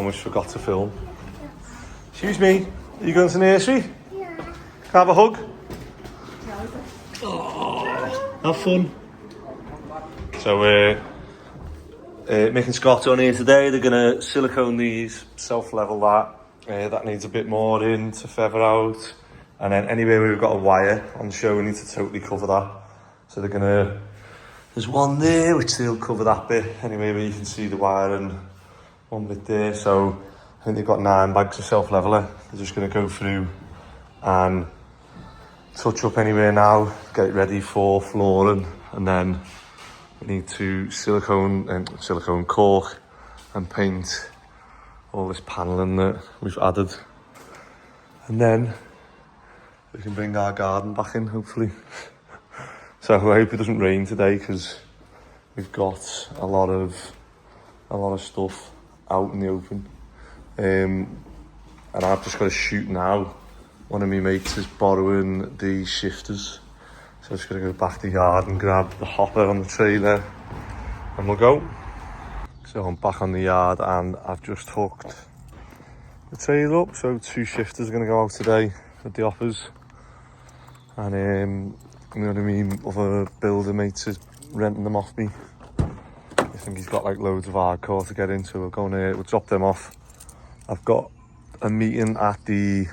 almost forgot to film. Excuse me, are you going to nursery? Yeah. Can I have a hug? Oh, have fun. So Mick and Scott on here today. They're going to silicone these, self-level that. That needs a bit more in to feather out. And then anywhere we've got a wire on show, we need to totally cover that. So they're going to... There's one there, which they'll cover that bit. Anyway, where you can see the wire and one bit there. So I think they've got 9 bags of self-leveler. They're just going to go through and touch up anywhere now, get it ready for flooring. And then we need to silicone cork and paint all this panelling that we've added. And then we can bring our garden back in, hopefully. So I hope it doesn't rain today, because we've got a lot of stuff out in the open. And I've just got to shoot now. One of my mates is borrowing the shifters. So I'm just going to go back to the yard and grab the hopper on the trailer and we'll go. So I'm back on the yard and I've just hooked the trailer up. So 2 shifters are going to go out today with the hoppers. And one of my other builder mates is renting them off me. I think he's got like loads of hardcore to get into. We'll drop them off. I've got a meeting at the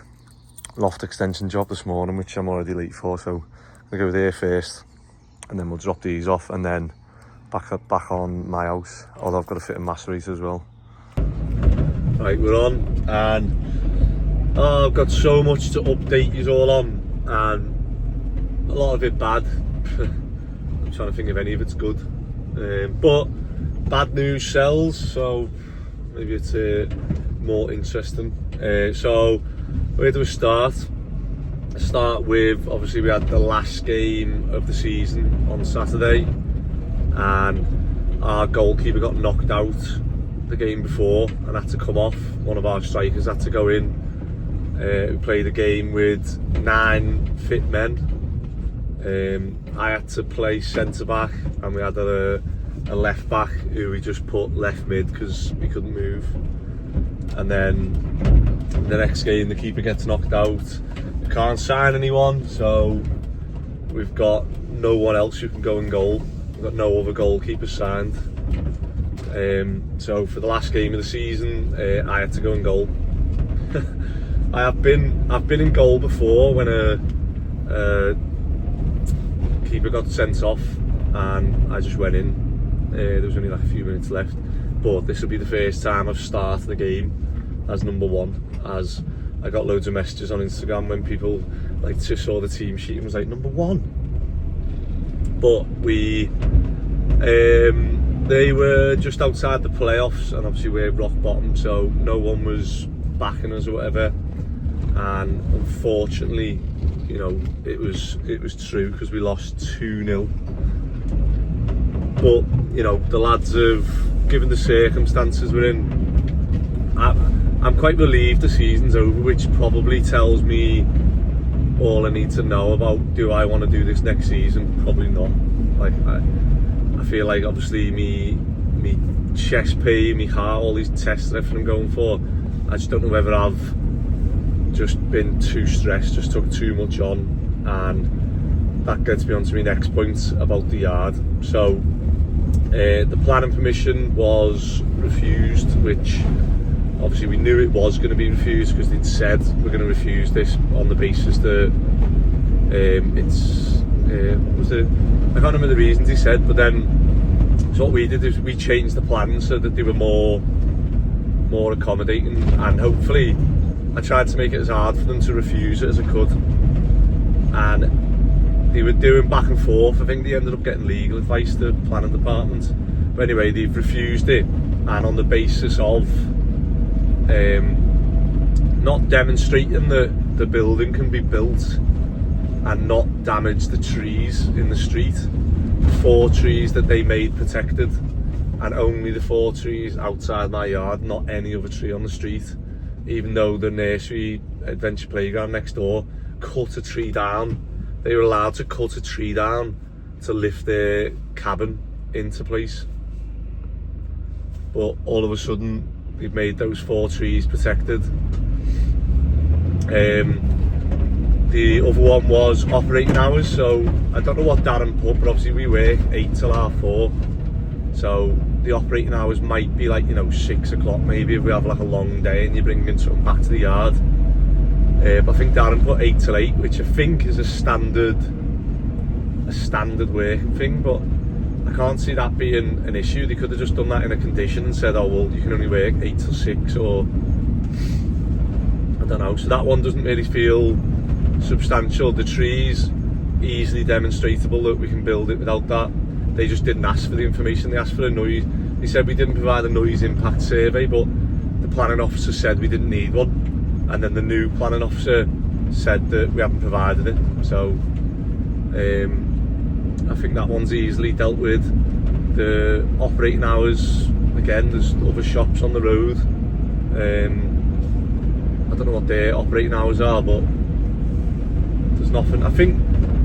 Loft extension job this morning, which I'm already late for, so I'll go there first and then we'll drop these off and then back on my house, although I've got to fit a macerator as well. Right, we're on, and I've got so much to update you all on, and a lot of it bad. I'm trying to think if any of it's good, but bad news sells, so maybe it's more interesting. So where do we start? Start with, obviously we had the last game of the season on Saturday, and our goalkeeper got knocked out the game before and had to come off. One of our strikers had to go in. We played a game with 9 fit men. I had to play centre back, and we had a left back who we just put left mid because we couldn't move. And then the next game the keeper gets knocked out. We can't sign anyone, so we've got no one else who can go in goal. We've got no other goalkeepers signed. So for the last game of the season, I had to go in goal. I've been in goal before when a keeper got sent off and I just went in. There was only like a few minutes left, but this will be the first time I've started the game as number 1, as I got loads of messages on Instagram when people like just saw the team sheet and was like, number 1. But they were just outside the playoffs, and obviously we're rock bottom, so no one was backing us or whatever. And unfortunately, you know, it was true, because we lost 2-0. But you know, the lads have, given the circumstances we're in, I'm quite relieved the season's over, which probably tells me all I need to know about, do I want to do this next season? Probably not. Like I feel like obviously me chest pain, me heart, all these tests and everything I'm going for, I just don't know whether I've just been too stressed, just took too much on, and that gets me on to my next point about the yard. So the planning permission was refused, which obviously we knew it was going to be refused, because they'd said we're going to refuse this on the basis that what was it? I can't remember the reasons he said, but then so what we did is we changed the plans so that they were more accommodating, and hopefully I tried to make it as hard for them to refuse it as I could. And they were doing back and forth. I think they ended up getting legal advice, the planning department. But anyway, they've refused it, and on the basis of not demonstrating that the building can be built and not damage the trees in the street. 4 trees that they made protected, and only the 4 trees outside my yard, not any other tree on the street, even though the nursery adventure playground next door cut a tree down. They were allowed to cut a tree down to lift their cabin into place, but all of a sudden they've made those 4 trees protected. The other one was operating hours, so I don't know what Darren put, but obviously we work 8 till 4:30. So the operating hours might be like, 6 o'clock maybe if we have like a long day and you're bringing something back to the yard. But I think Darren put 8 till 8, which I think is a standard working thing, but I can't see that being an issue. They could have just done that in a condition and said, oh well, you can only work 8 till 6, or I don't know. So that one doesn't really feel substantial. The trees, easily demonstrable that we can build it without that. They just didn't ask for the information. They asked for a noise. They said we didn't provide a noise impact survey, but the planning officer said we didn't need one, and then the new planning officer said that we haven't provided it. So I think that one's easily dealt with. The operating hours, again, there's other shops on the road. I don't know what their operating hours are, but there's nothing. I think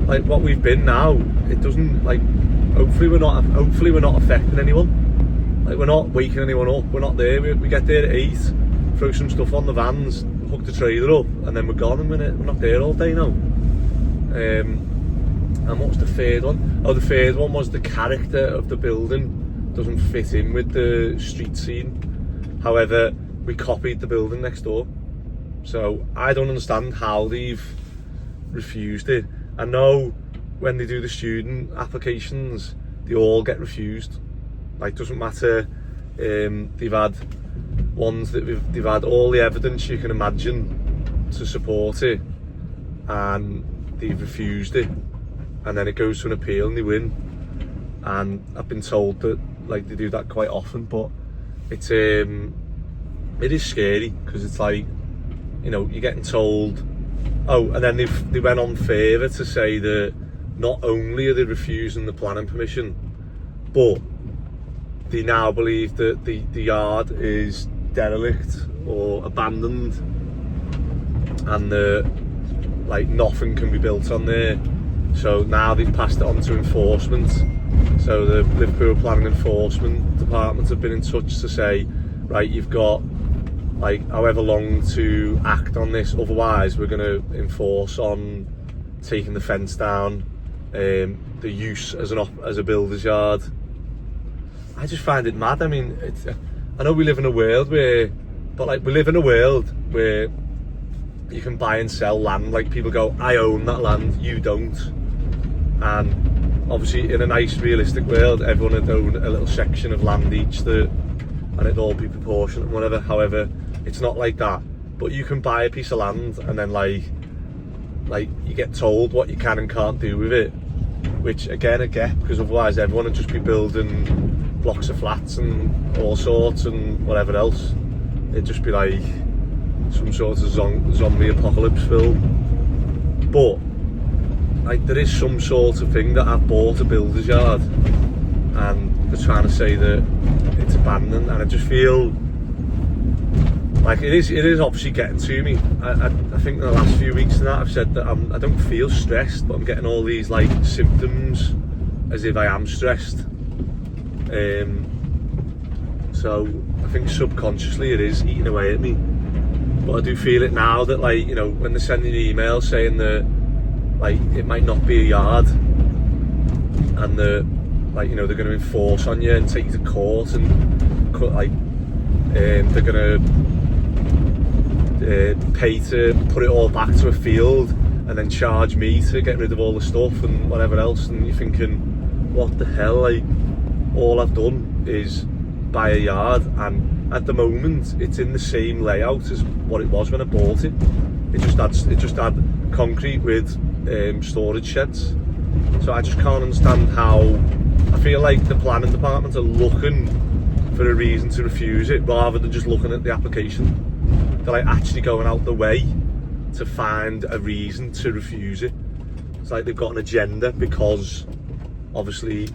like what we've been now, it doesn't like. Hopefully we're not affecting anyone. Like, we're not waking anyone up. We're not there. We get there at 8, throw some stuff on the vans, hook the trailer up, and then we're gone. And we're not there all day now. And what was the third one? Oh, the third one was the character of the building doesn't fit in with the street scene. However, we copied the building next door, so I don't understand how they've refused it. I know when they do the student applications, they all get refused. Like, doesn't matter. They've had ones that they've had all the evidence you can imagine to support it, and they've refused it, and then it goes to an appeal and they win. And I've been told that like they do that quite often, but it's it is scary, because it's like, you're getting told. Oh, and then they went on further to say that not only are they refusing the planning permission, but they now believe that the yard is derelict or abandoned, and that like nothing can be built on there. So now they've passed it on to enforcement. So the Liverpool Planning Enforcement Department have been in touch to say, right, you've got like however long to act on this, otherwise we're going to enforce on taking the fence down, the use as a builder's yard. I just find it mad. I mean, I know we live in a world where you can buy and sell land. Like, people go, I own that land, you don't. And obviously in a nice realistic world, everyone would own a little section of land each, and it'd all be proportionate and whatever. However, it's not like that. But you can buy a piece of land and then like you get told what you can and can't do with it, which again I get, because otherwise everyone would just be building blocks of flats and all sorts and whatever else. It'd just be like some sort of zombie apocalypse film. But like, there is some sort of thing that I've bought a builder's yard and they're trying to say that it's abandoned, and I just feel like it is obviously getting to me. I think in the last few weeks and that I've said that I don't feel stressed, but I'm getting all these like symptoms as if I am stressed. So I think subconsciously it is eating away at me. But I do feel it now that, like, when they're sending emails saying that like it might not be a yard, and that like they're going to enforce on you and take you to court, and they're going to pay to put it all back to a field and then charge me to get rid of all the stuff and whatever else. And you're thinking, what the hell? Like, all I've done is buy a yard, and at the moment it's in the same layout as what it was when I bought it. It just had concrete with storage sheds. So I just can't understand how. I feel like the planning department are looking for a reason to refuse it rather than just looking at the application. They're like actually going out the way to find a reason to refuse it. It's like they've got an agenda, because obviously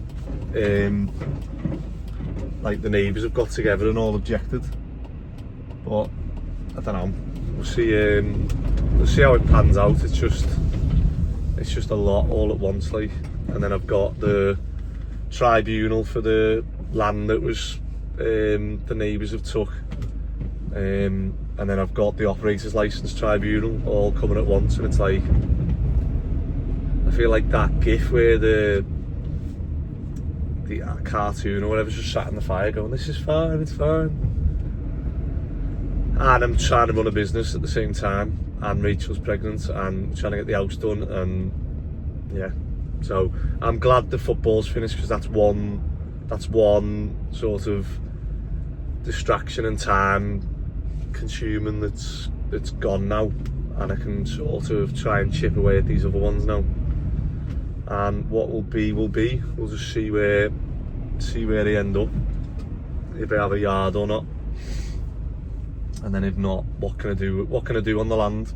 like the neighbours have got together and all objected. But I don't know, we'll see how it pans out. It's just a lot all at once, like. And then I've got the tribunal for the land that was the neighbours have took. and then I've got the operator's license tribunal all coming at once, and it's like, I feel like that gif where the cartoon or whatever's just sat in the fire going, this is fine, it's fine. And I'm trying to run a business at the same time, and Rachel's pregnant, and trying to get the house done, and yeah. So I'm glad the football's finished, because that's one sort of distraction and time consuming that's gone now, and I can sort of try and chip away at these other ones now. And what will be. We'll just see where they end up, if they have a yard or not. And then if not, what can I do on the land?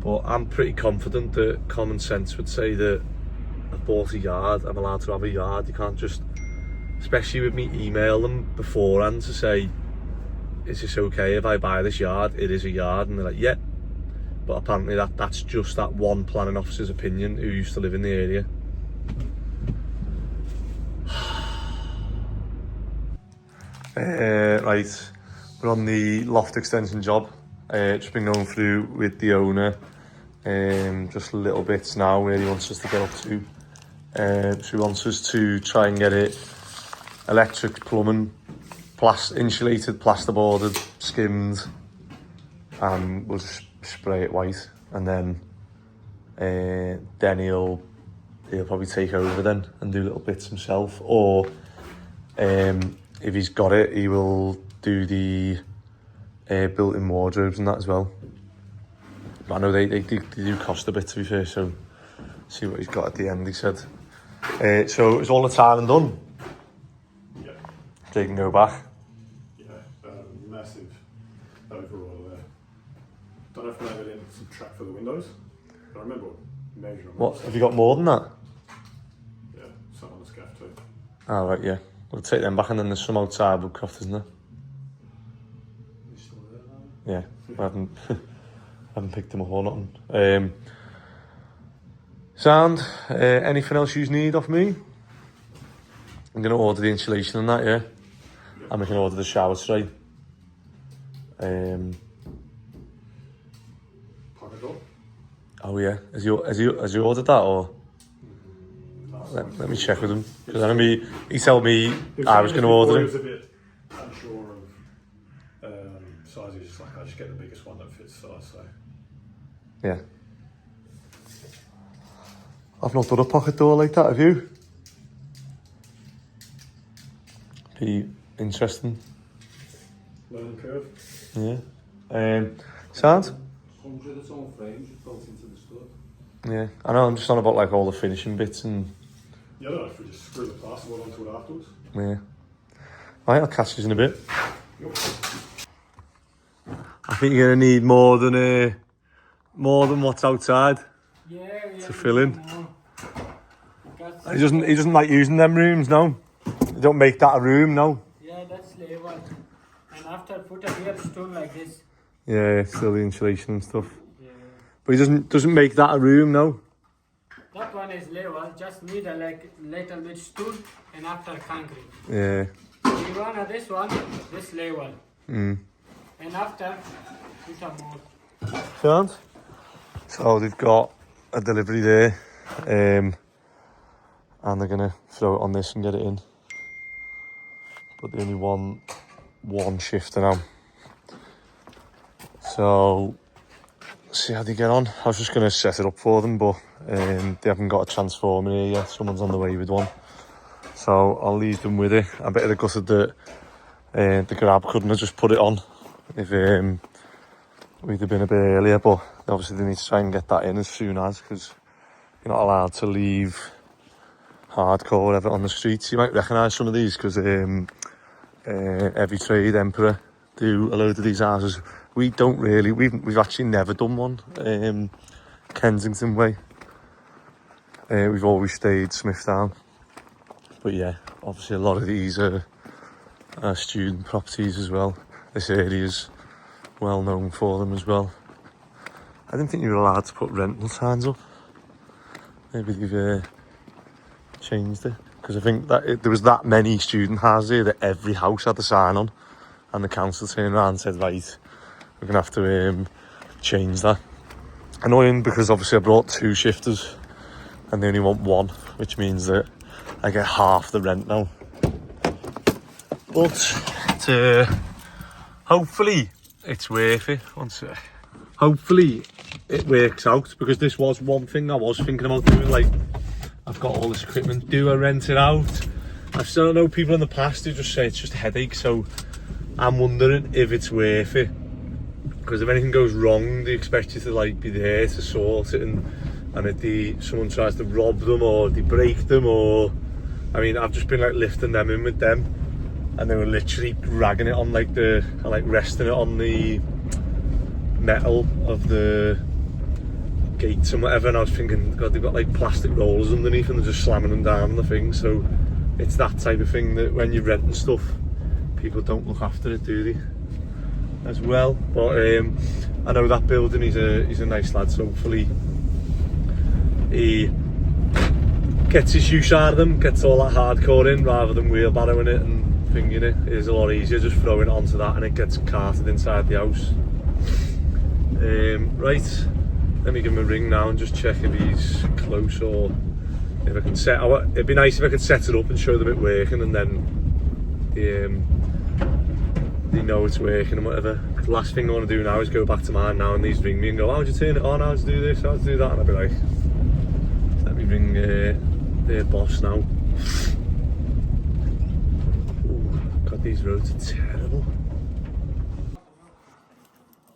But I'm pretty confident that common sense would say that I've bought a yard, I'm allowed to have a yard. You can't just, especially with me, email them beforehand to say, is this okay if I buy this yard? It is a yard. And they're like, yeah. But apparently that's just that one planning officer's opinion who used to live in the area. Right, we're on the Loft extension job. Just been going through with the owner, just little bits now where he wants us to get up to. So he wants us to try and get it electric, plumbing, insulated, plasterboarded, skimmed, and we'll just spray it white, and then he'll probably take over then and do little bits himself, or if he's got it, he will do the built-in wardrobes and that as well. But I know they do cost a bit, to be fair, so see what he's got at the end, he said. So it's all the time and done. Yeah. So you can go back. Yeah, massive overall there. Don't know if maybe I didn't subtract for the windows, but I remember measuring them. What, have you got more than that? Yeah, something on the scaff too. Oh, right, yeah. We'll take them back, and then there's some outside Woodcroft, isn't there? Still there, Yeah, I haven't picked them up or nothing. Sound, anything else you need off me? I'm going to order the insulation and that, yeah? And we can order the shower tray. Pocket door? Oh yeah, has he ordered that, or? Let me check with him, because I remember he told me I was going to order He it. was a bit unsure of size. He's just like, I just get the biggest one that fits size. So Yeah. I've not done a pocket door like that, have you? Be interesting. learning curve. Yeah. Sound? 100 its own frames just built into the stud. Yeah. I know, I'm just on about like all the finishing bits and... Yeah, I don't know if we just screw the plasterboard onto it afterwards. Yeah. Alright, I'll catch you in a bit. Yep. I think you're gonna need more than what's outside to fill in. He doesn't like using them rooms, no. They don't make that a room, no. Yeah, that's level. And after put a real stone like this. Yeah, still the insulation and stuff. Yeah. But he doesn't make that a room, no. That one is level, just need a like little bit stone and after concrete. Yeah. You want this one, this level. Mm. And after put a more. Sound? So they've got a delivery there, and they're gonna throw it on this and get it in. But they only want one shifter now. So see how they get on. I was just gonna set it up for them, but they haven't got a transformer here yet. Someone's on the way with one, so I'll leave them with it. I bet they're gutted that the grab couldn't have just put it on if we'd have been a bit earlier, but obviously they need to try and get that in as soon as, because you're not allowed to leave hardcore or whatever on the streets. You might recognise some of these, because Every Trade, Emperor do a load of these houses. We don't really, we've actually never done one Kensington way. We've always stayed Smithtown. But yeah, obviously a lot of these are student properties as well. This area's well known for them as well. I didn't think you were allowed to put rental signs up. Maybe they've changed it, because I think that there was that many student houses here that every house had a sign on, and the council turned around and said, right, we're going to have to change that. Annoying, because obviously I brought 2 shifters and they only want 1, which means that I get half the rent now. But hopefully it's worth it. One sec. Hopefully it works out, because this was one thing I was thinking about doing. Like, I've got all this equipment, do I rent it out? I've still known people in the past who just say it's just a headache, so I'm wondering if it's worth it. Because if anything goes wrong, they expect you to like be there to sort it, and if someone tries to rob them or they break them, or I mean, I've just been like lifting them in with them, and they were literally dragging it on like resting it on the metal of the gates and whatever, and I was thinking, God, they've got like plastic rollers underneath and they're just slamming them down on the thing. So it's that type of thing that when you're renting stuff, people don't look after it, do they? As well. But I know that building, he's a nice lad, so hopefully he gets his use out of them, gets all that hardcore in rather than wheelbarrowing it and thinking it. It is a lot easier just throwing it onto that and it gets carted inside the house. Right, let me give him a ring now and just check if he's close, or if I can it'd be nice if I could set it up and show them it working, and then they know it's working and whatever. The last thing I want to do now is go back to mine now and these ring me and go, how'd you turn it on, how'd you do this, how'd you do that, and I'd be like, let me ring their boss now. Ooh, God, these roads are terrible.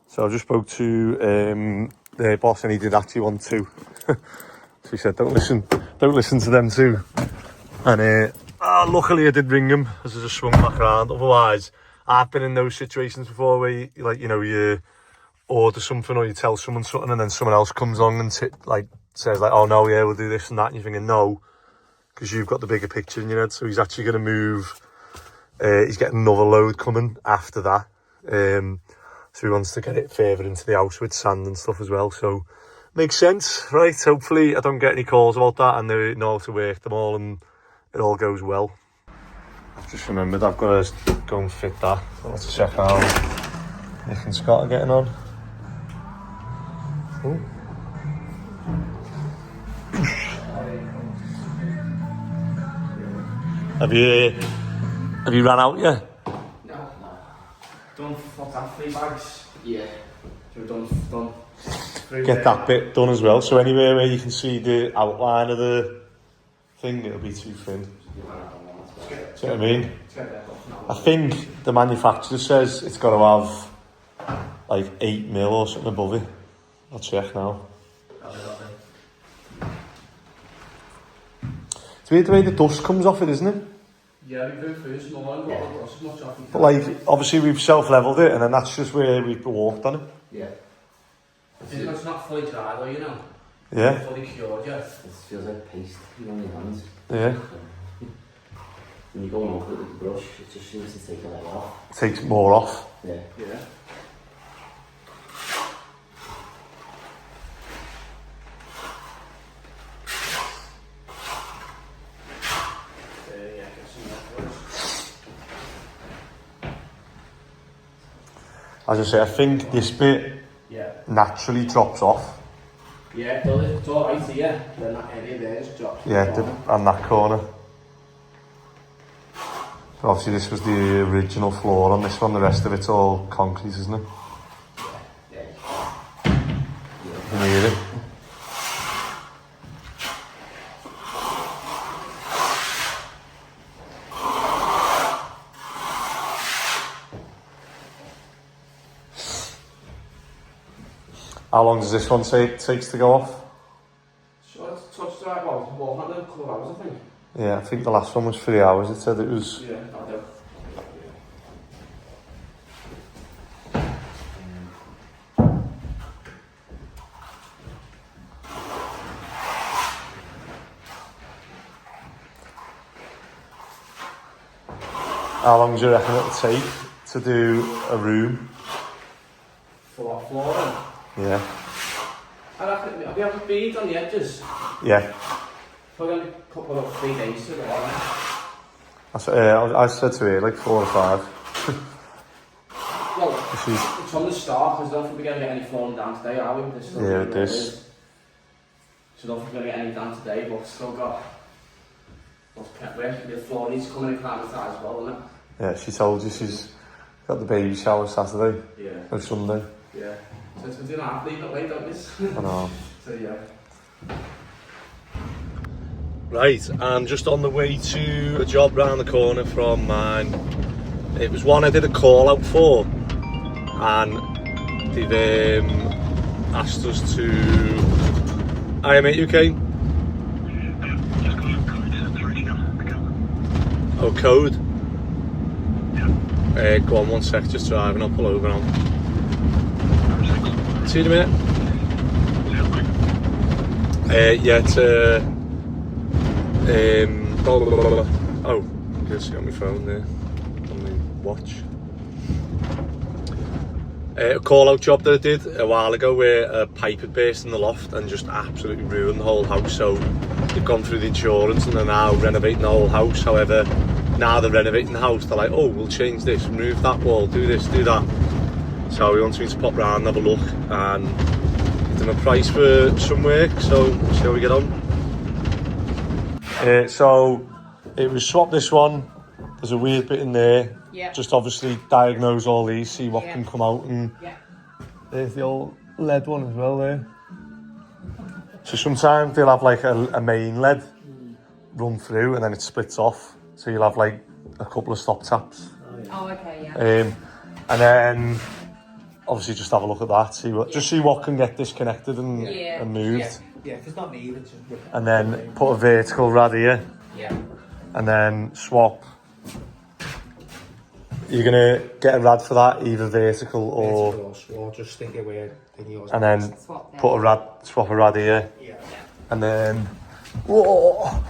So I just spoke to their boss, and he did actually want to. So he said, don't listen to them too. And luckily I did ring him as I just swung back around. Otherwise, I've been in those situations before where you order something or you tell someone something, and then someone else comes on and says like, oh no, yeah, we'll do this and that, and you're thinking no, because you've got the bigger picture in your head. So he's actually going to move. He's getting another load coming after that. So he wants to get it further into the house with sand and stuff as well. So makes sense, right? Hopefully I don't get any calls about that and they know how to work them all and it all goes well. I've just remembered I've got to go and fit that. Let's check how Nick and Scott are getting on. Ooh. Have you ran out yet? No. Done, what's that, 3 bags? Yeah. So we're done. Get that bit done as well, so anywhere where you can see the outline of the thing, it'll be too thin. Do you know what I mean? I think the manufacturer says it's got to have like 8 mil or something above it. I'll check now. It's weird the way the dust comes off it, isn't it? Yeah, we put through small one, as much off. But like, obviously we've self-levelled it, and then that's just where we've walked on it. Yeah. It's not fully dry though, you know. Yeah. It's fully cured, yeah. It feels like paste on your hands. Yeah. When you go on with the brush, it just seems to take a layer off. It takes more off. Yeah. Yeah. As I say, I think this bit naturally drops off. Yeah, it's all right here. Then that area there just drops. Yeah, and that corner. So obviously this was the original floor on this one, the rest of it's all concrete, isn't it? Yeah. You can hear it. How long does this one say it takes to go off? So it's touched right, well, more than a couple of hours, I think. Yeah, I think the last one was 3 hours. It said it was. Yeah, that'll do. How long do you reckon it'll take to do a room? For what, flooring? Yeah. I reckon, have you ever bead on the edges? Yeah. Probably only a couple of 3 days to go on. I said to her like 4 or 5. It's from the start, because I don't think we're going to get any flooring down today, are we? There's still Yeah, really it is. So I don't think we're going to get any down today, but still got what's pet work. The floor needs to come in and climb the as well, isn't it? Yeah, she told you she's got the baby shower Saturday. Yeah. Or Sunday. Yeah. So it's a half leave it late, don't we? I know. So yeah. Right, I'm just on the way to a job round the corner from mine. It was one I did a call out for, and they've asked us to. Hi mate, you okay? Oh, code? Go on, 1 sec, just driving, I'll pull over now. See you in a minute. Yeah, it's oh, you can see on my phone there, on my watch. A call out job that I did a while ago where a pipe had burst in the loft and just absolutely ruined the whole house. So they've gone through the insurance and they're now renovating the whole house. However, now they're renovating the house, they're like, oh, we'll change this, remove that wall, do this, do that. So we want me to pop round and have a look and give them a price for some work, so we'll see how we get on. So it was swap this one, there's a weird bit in there, just obviously diagnose all these, see what can come out, and there's the old lead one as well there. So sometimes they'll have like a main lead run through and then it splits off, so you'll have like a couple of stop taps. Oh, okay, yeah. And then obviously just have a look at that, just see what can get disconnected and moved. Yeah, if it's not needed. And then put a vertical rad here. Yeah. And then swap. You're gonna get a rad for that, either vertical or just stick it where they use. and then Swap swap a rad here. Yeah. And then whoa.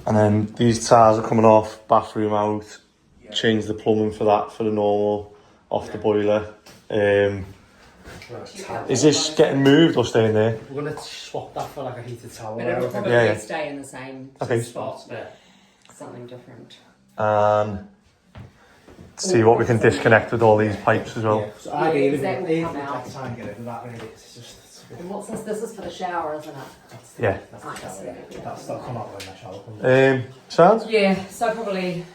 And then these tires are coming off, bathroom out, change the plumbing for that for the normal, off the boiler. Is this getting moved or staying there? We're gonna swap that for like a heated towel. But it'll probably Yeah. stay in the same Okay. spot, but something different. And see what we can disconnect with all these pipes as well. Yeah, so ideally, that will we come out. try and get rid of that really. It's just. And what's this? This is for the shower, isn't it? Yeah. That's the shower, yeah. That's not come out when the shower comes. Sounds? Yeah, so probably,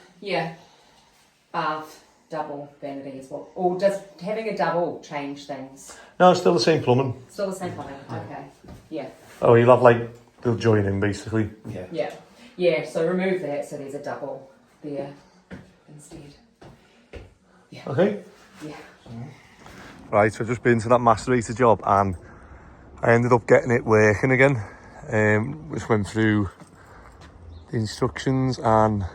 bath, double vanity as well. Or does having a double change things? No, it's still the same plumbing. Still the same plumbing, okay. Yeah. Oh, you'll have like, they'll join in basically. Yeah. Yeah. Yeah, so remove that so there's a double there instead. Okay. Yeah. Right, so I've just been to that macerator job and I ended up getting it working again. Just went through the instructions and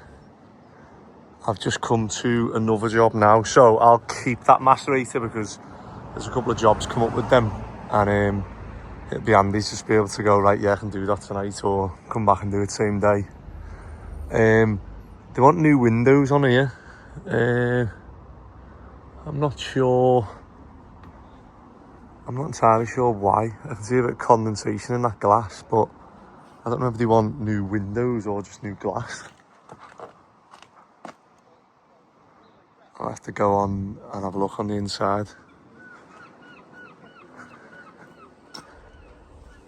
I've just come to another job now. So I'll keep that macerator because there's a couple of jobs come up with them and it'd be handy to just be able to go, right, yeah, I can do that tonight or come back and do it same day. They want new windows on here. I'm not entirely sure why. I can see a bit of condensation in that glass, but I don't know if they want new windows or just new glass. I'll have to go on and have a look on the inside.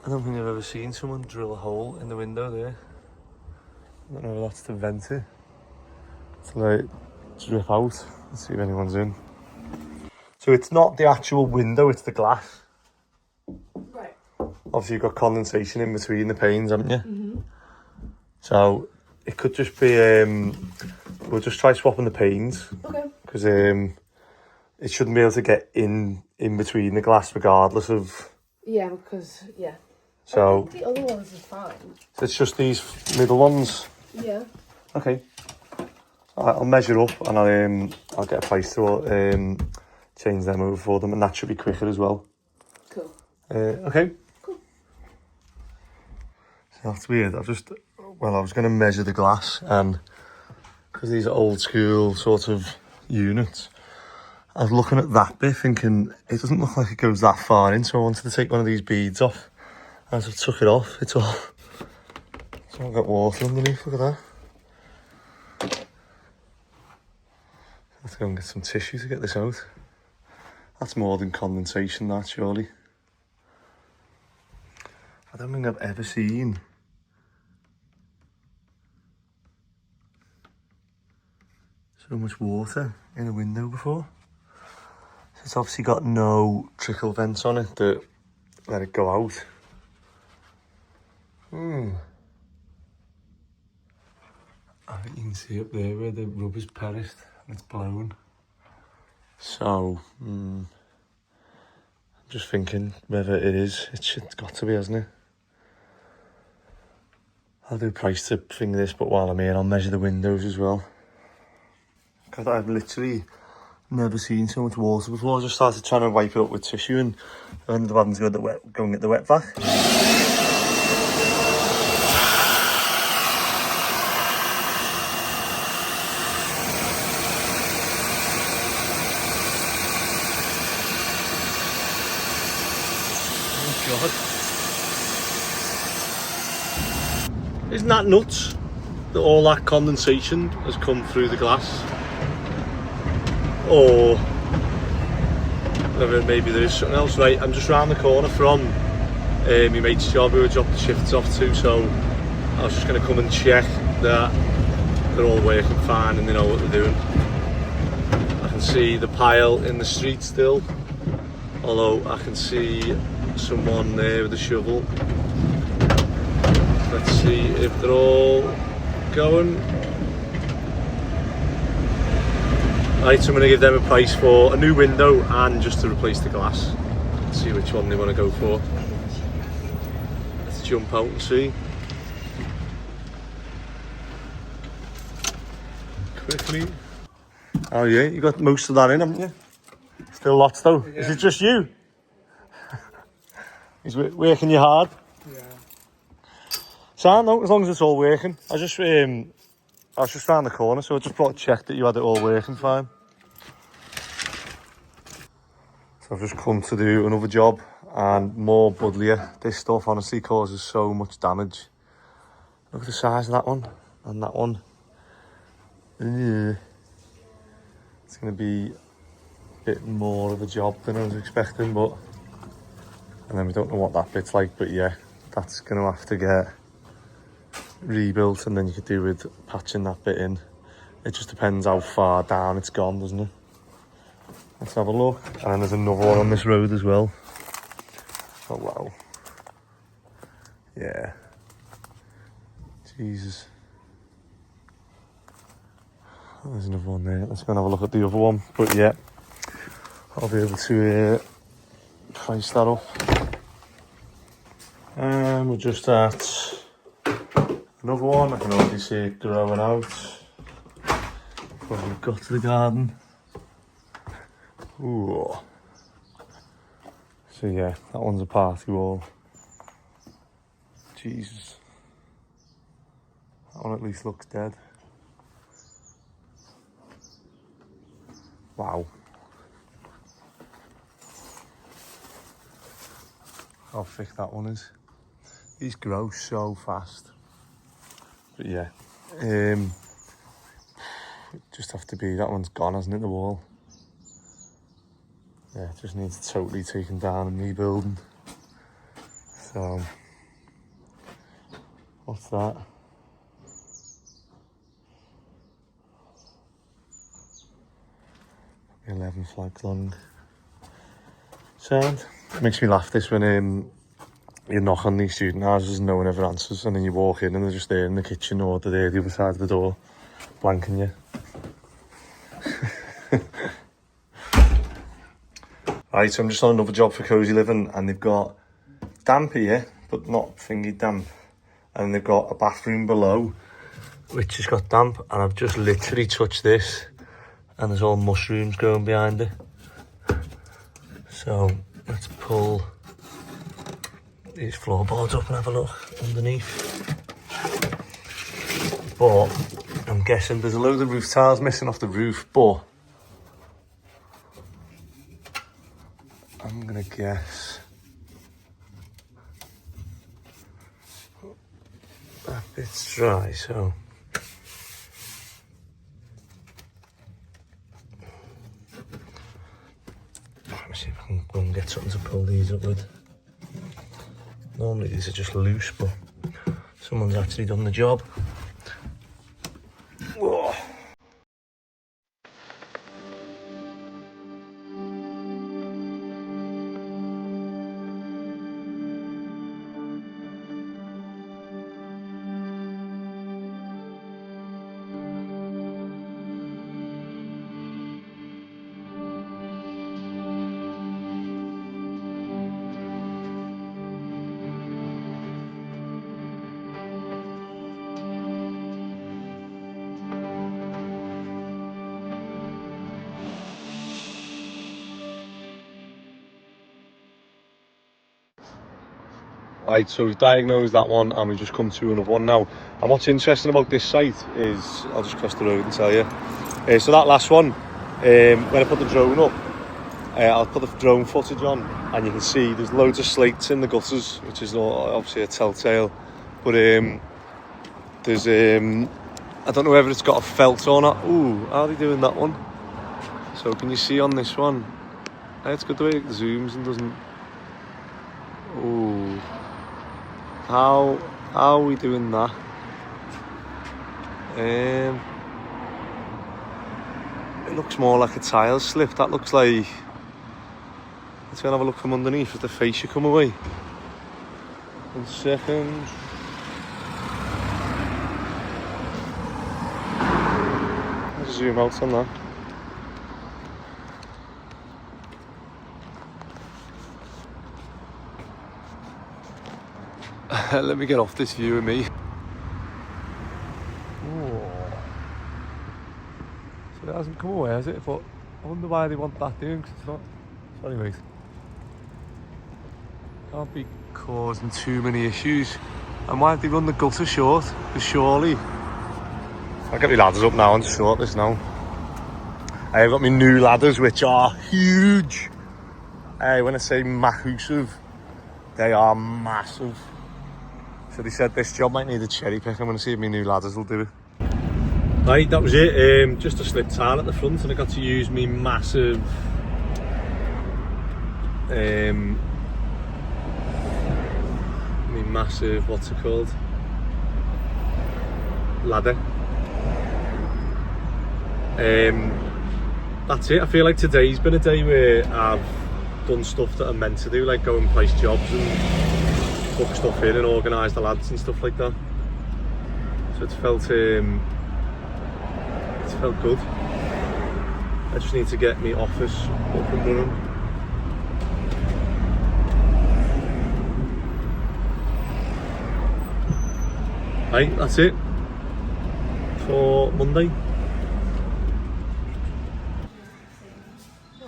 I don't think I've ever seen someone drill a hole in the window there. I don't know if that's to vent it. To let it drip out. Let's see if anyone's in. So it's not the actual window, it's the glass. Right. Obviously you've got condensation in between the panes, haven't you? Mm-hmm. So it could just be, we'll just try swapping the panes. Okay. Because it shouldn't be able to get in between the glass regardless of... Yeah, because, So, the other ones is fine. so it's just these middle ones. Yeah. Okay. I'll measure up and I'll get a price to change them over for them, and that should be quicker as well. Cool. Okay. Cool. So that's weird. I was going to measure the glass, and because these are old school sort of units, I was looking at that bit thinking it doesn't look like it goes that far in, so I wanted to take one of these beads off. As I took it off, it's all got water underneath. Look at that. to go and get some tissue to get this out. That's more than condensation, that, surely. I don't think I've ever seen so much water in a window before. So it's obviously got no trickle vents on it that let it go out. I think you can see up there where the rubber's perished and it's blown. So, I'm just thinking whether it is. It's got to be, hasn't it? I'll do a price to finger this, but while I'm here, I'll measure the windows as well. Because I've literally never seen so much water before. I just started trying to wipe it up with tissue and I ended up having to go and get the wet vac. God. Isn't that nuts that all that condensation has come through the glass? Or whether maybe there is something else. Right, I'm just round the corner from my mate's job who I dropped the shifts off to, so I was just going to come and check that they're all working fine and they know what they're doing. I can see the pile in the street still, although I can see someone there with a shovel. Let's see if they're all going. Right, so I'm going to give them a price for a new window and just to replace the glass. Let's see which one they want to go for. Let's jump out and see. Quickly. Oh yeah, you got most of that in, haven't you? Still lots though. Yeah. Is it just you? He's working you hard. Yeah. So I know, as long as it's all working. I was just round the corner, so I just brought a check that you had it all working fine. So I've just come to do another job and more Buddleja. This stuff honestly causes so much damage. Look at the size of that one and that one. It's going to be a bit more of a job than I was expecting, but and then we don't know what that bit's like, but yeah, that's going to have to get rebuilt and then you could do with patching that bit in. It just depends how far down it's gone, doesn't it? Let's have a look. And there's another one on this road as well. Oh wow. Yeah. Jesus. Oh, there's another one there. Let's go and have a look at the other one. But yeah, I'll be able to price that up. And we're just at another one. I can already see it growing out. Probably got to the garden. Ooh. So yeah, that one's a party wall. Jesus. That one at least looks dead. Wow. How thick that one is. These grow so fast. But yeah, it just have to be, that one's gone, hasn't it, the wall? Yeah, it just needs totally taken down and rebuilding. So, what's that? 11 flags long. Sound. It makes me laugh this when you knock on these student houses and no one ever answers, and then you walk in and they're just there in the kitchen or they're there the other side of the door, blanking you. Right, so I'm just on another job for Cozy Living and they've got damp here, but not thingy damp. And they've got a bathroom below, which has got damp, and I've just literally touched this and there's all mushrooms growing behind it. So let's pull these floorboards up and have a look underneath. But I'm guessing there's a load of roof tiles missing off the roof, but I'm gonna guess that bit's dry, so get something to pull these up with. Normally these are just loose, but someone's actually done the job. Whoa. Right, so we've diagnosed that one and we've just come to another one now. And what's interesting about this site is, I'll just cross the road and tell you. So that last one, when I put the drone up, I'll put the drone footage on and you can see there's loads of slates in the gutters, which is obviously a telltale. But there's, I don't know whether it's got a felt or not. Ooh, how are they doing that one? So can you see on this one? It's good the way it zooms and doesn't... Ooh. How are we doing that? It looks more like a tile slip. That looks like... Let's go and have a look from underneath as the fascia come away. 1 second. Let's zoom out on that. Let me get off this view of me. Oh. So it hasn't come away, has it? But I wonder why they want that doing, because it's not... Sorry mate. Can't be causing too many issues. And why have they run the gutter short? Because surely... I'll get my ladders up now and sort this now. I've got my new ladders, which are huge. When I say massive, they are massive. So they said this job might need a cherry pick. I'm going to see if my new ladders will do it. Right, that was it. Just a slip tile at the front and I got to use me massive what's it called? Ladder. That's it. I feel like today's been a day where I've done stuff that I'm meant to do, like go and place jobs and book stuff in and organise the lads and stuff like that. So it's felt good. I just need to get my office up and running. Right, that's it for Monday.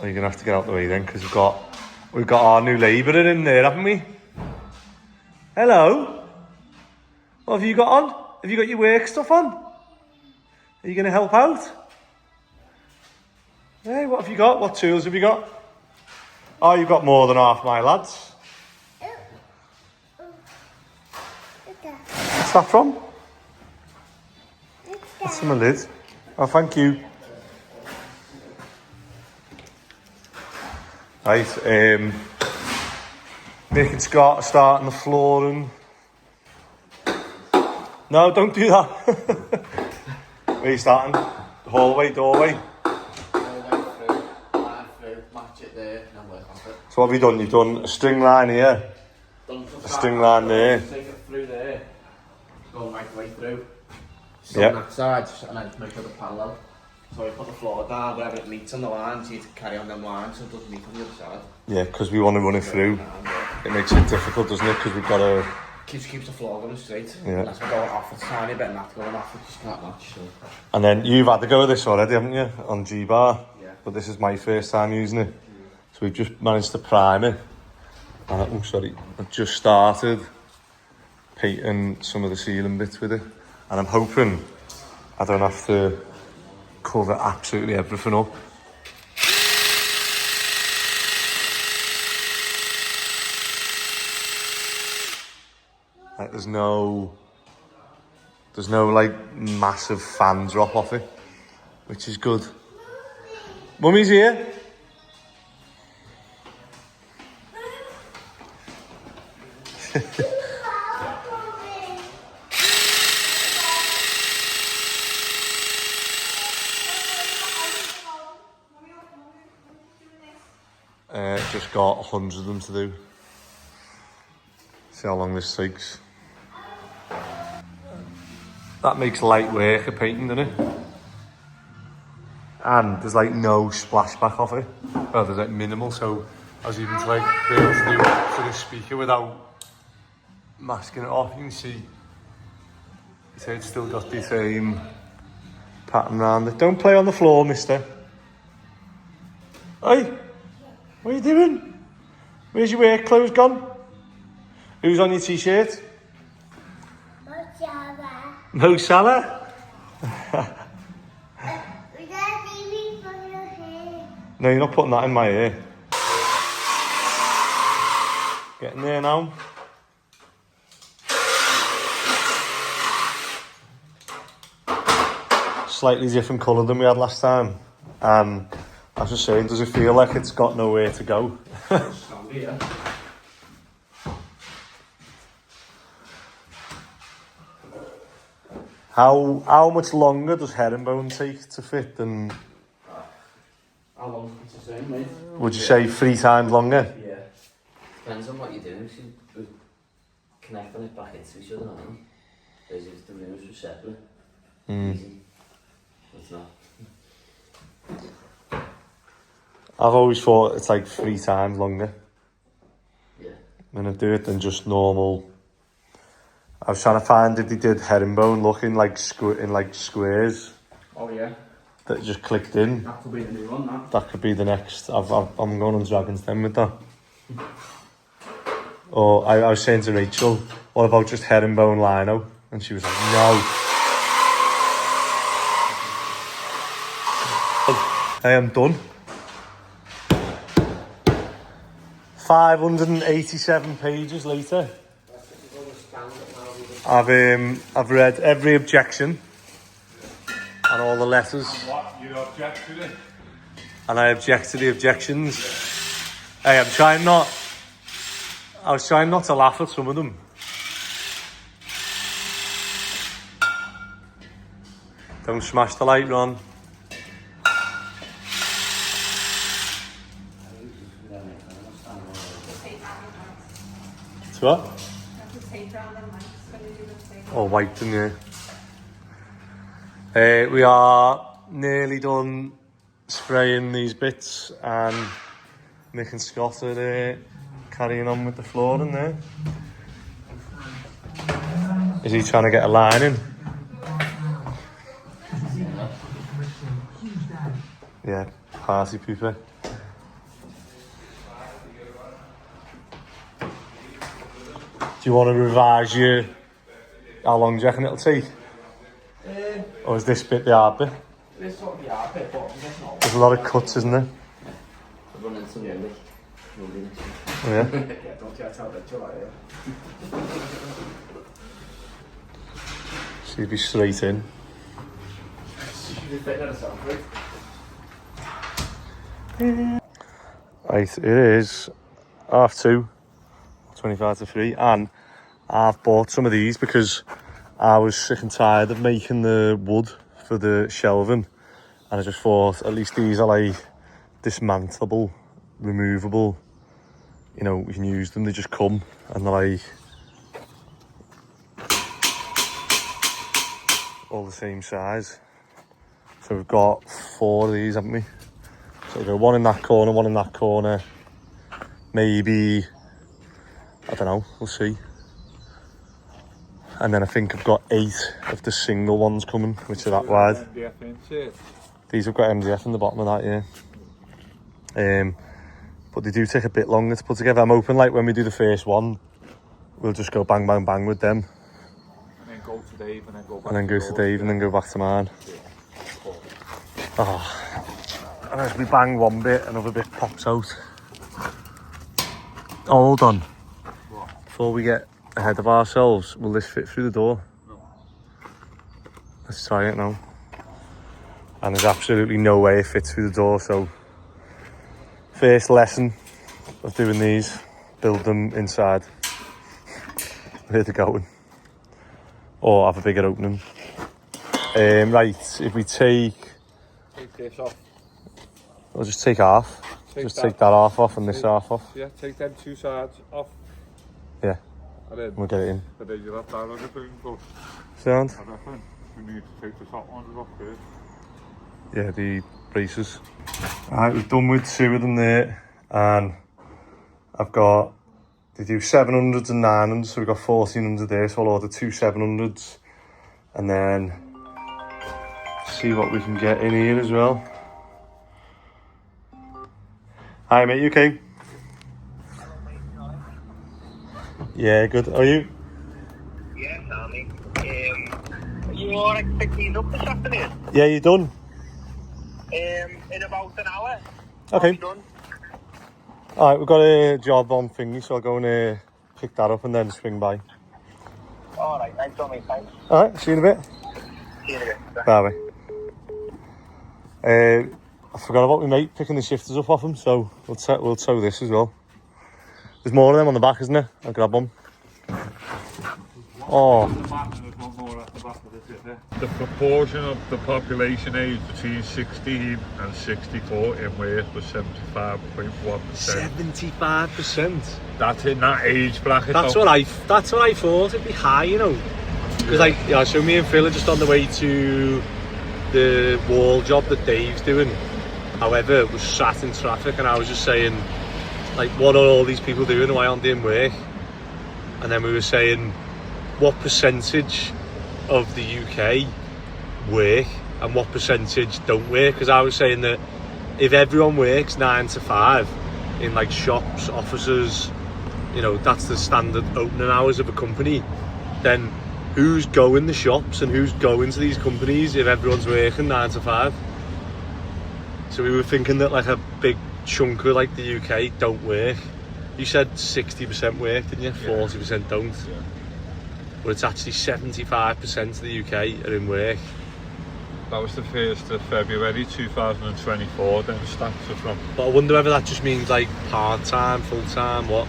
You're gonna have to get out the way then, because we've got our new labourer in there, haven't we? Hello. What have you got on? Have you got your work stuff on? Are you going to help out? Hey, what have you got? What tools have you got? Oh, you've got more than half my lads. What's that from? That's from a lid. Oh, thank you. Right, Nick and Scott are starting the flooring. No, don't do that. Where are you starting? The hallway, doorway? Hallway through, line through, match it there, and then work off it. So what have you done? You've done a string line here, a string line there. Take it through there, go right the way through. Yeah. On that side, and then just make sure they're parallel. So we put the floor down, wherever it meets on the lines, you need to carry on them lines so it doesn't meet on the other side. Yeah, because we want to run it through. It makes it difficult, doesn't it? Because we've got to... Keeps the floor going straight. Yeah. Unless we go off a tiny bit and not going off, we just can't match. So. And then you've had to go with this already, haven't you? On G-bar. Yeah. But this is my first time using it. So we've just managed to prime it. And, I've just started painting some of the ceiling bits with it. And I'm hoping I don't have to cover absolutely everything up. Like there's no like massive fan drop off it, which is good. Mummy's here. Just got 100 of them to do. See how long this takes. That makes light work of painting, doesn't it? And there's like no splashback off it. Well, there's like minimal, so I was even to like be able to do it to the speaker without masking it off. You can see it's still got the same pattern around it. Don't play on the floor, mister. Hey, what are you doing? Where's your work clothes gone? Who's on your t-shirt? Mo Salah. No, you're not putting that in my ear. Getting there now. Slightly different colour than we had last time. And I was just saying, does it feel like it's got nowhere to go? How much longer does herringbone take to fit than... How long is the same, mate? Would you say 3 times longer? Yeah. Depends on what you're doing. So we're connecting it back into each other now. Whereas if the rooms were separate, easy. It's not. I've always thought it's like 3 times longer. Yeah. When I do it than just normal. I was trying to find if they did herringbone looking like squares Oh yeah. that just clicked in. That could be the new one, that. That could be the next. I'm going on Dragon's Den with that. Or I was saying to Rachel, what about just herringbone lino? And she was like, no. I am done. 587 pages later. I've read every objection and all the letters. And what? You object to it? And I object to the objections. Hey, I was trying not to laugh at some of them. Don't smash the light, Ron. It's what? Or white, didn't you? We are nearly done spraying these bits, and Mick and Scott are carrying on with the flooring there. Is he trying to get a line in? Yeah, party pooper. Do you want to revise how long do you reckon it'll take? Or is this bit the hard bit? This sort of the hard bit, but I'm guessing all. There's a lot of cuts, isn't there? I've run into the Oh, yeah? Yeah, don't you have to have that like So you'd be straight in. Should be fitting at a sound, Right, it is 2:30, 25 to 3, and I've bought some of these because I was sick and tired of making the wood for the shelving, and I just thought at least these are like dismantleable, removable, you know, we can use them, they just come and they're like all the same size. So we've got 4 of these, haven't we? So we'll go 1 in that corner, 1 in that corner, maybe, I don't know, we'll see. And then I think I've got 8 of the single ones coming, which are that wide. These have got MDF in the bottom of that, yeah. But they do take a bit longer to put together. I'm hoping like when we do the first one, we'll just go bang, bang, bang with them. And then go to Dave and then go back and then go to Dave and then go back to mine. Oh. And as we bang one bit, another bit pops out. Oh, hold on. What? Before we get ahead of ourselves, will this fit through the door? No. Let's try it now. And there's absolutely no way it fits through the door, so first lesson of doing these, build them inside. where they're going. Or have a bigger opening. Right, if we take this off. We'll just take half. Take that half off and this half off. Yeah, take them two sides off. Yeah. And then we'll get it in. But then you'll have that on the thing, but sound? I reckon we need to take the top ones off first. Yeah, the braces. Alright, we've done with 2 of them there, and I've got, they do 700s and 900s, so we've got 1400 there, so I'll order 2 700s, and then see what we can get in here as well. Hi mate, you okay? Hello mate, you alright? Yeah, good. Are you? Yeah, Sammy. Are you alright to pick these up this afternoon? Yeah, you done? In about an hour. Okay. I'll be done. Alright, we've got a job on thingy, so I'll go and pick that up and then swing by. Alright, thanks on me, thanks. Alright, see you in a bit. See you in a bit. Bye bye. I forgot about my mate picking the shifters up off him, so we'll tow this as well. There's more of them on the back, isn't there? I'll grab one. Oh. The proportion of the population age between 16 and 64 in Wales was 75.1%. 75%. That's in that age bracket. That's what I thought. It'd be high, you know. Because so me and Phil are just on the way to the wall job that Dave's doing. However, was sat in traffic, and I was just saying, like, what are all these people doing? Why aren't they in work? And then we were saying, what percentage of the UK work and what percentage don't work? Because I was saying that if everyone works 9 to 5 in like shops, offices, you know, that's the standard opening hours of a company, then who's going to shops and who's going to these companies if everyone's working 9 to 5? So we were thinking that like a big chunk of like the UK don't work. You said 60% work, didn't you? 40% don't. Yeah. But it's actually 75% of the UK are in work. That was the 1st of February 2024, then the stats are from. But I wonder whether that just means like part-time, full-time, what?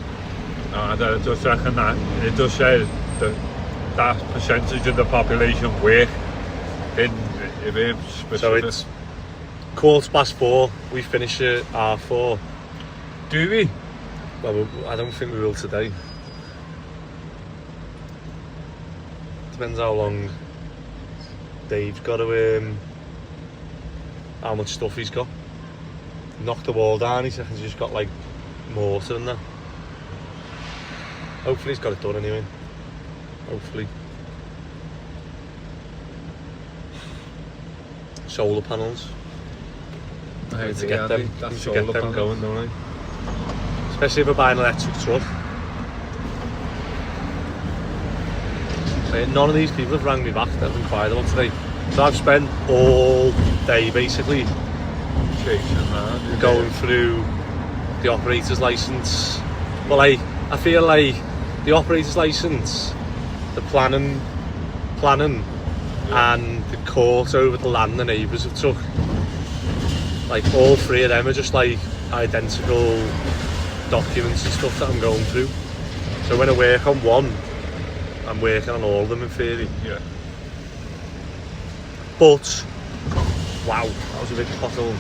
No, I just reckon that it does say that percentage of the population work in specific. So it's 4:15, we finish at 4:30. Do we? Well, I don't think we will today. Depends how long Dave's got to, how much stuff he's got. Knocked the wall down, he said he's just got like mortar and that. Hopefully he's got it done anyway. Hopefully. Solar panels. I need to get them going, don't I? Especially if I buy an electric truck. None of these people have rang me back, they've inquired about today. So I've spent all day basically going through the operator's licence. Well, I feel like the operator's licence, the planning and the court over the land the neighbours have took, like all 3 of them are just like identical documents and stuff that I'm going through. So when I work on one, I'm working on all of them in theory. Yeah. But wow, that was a big pothole.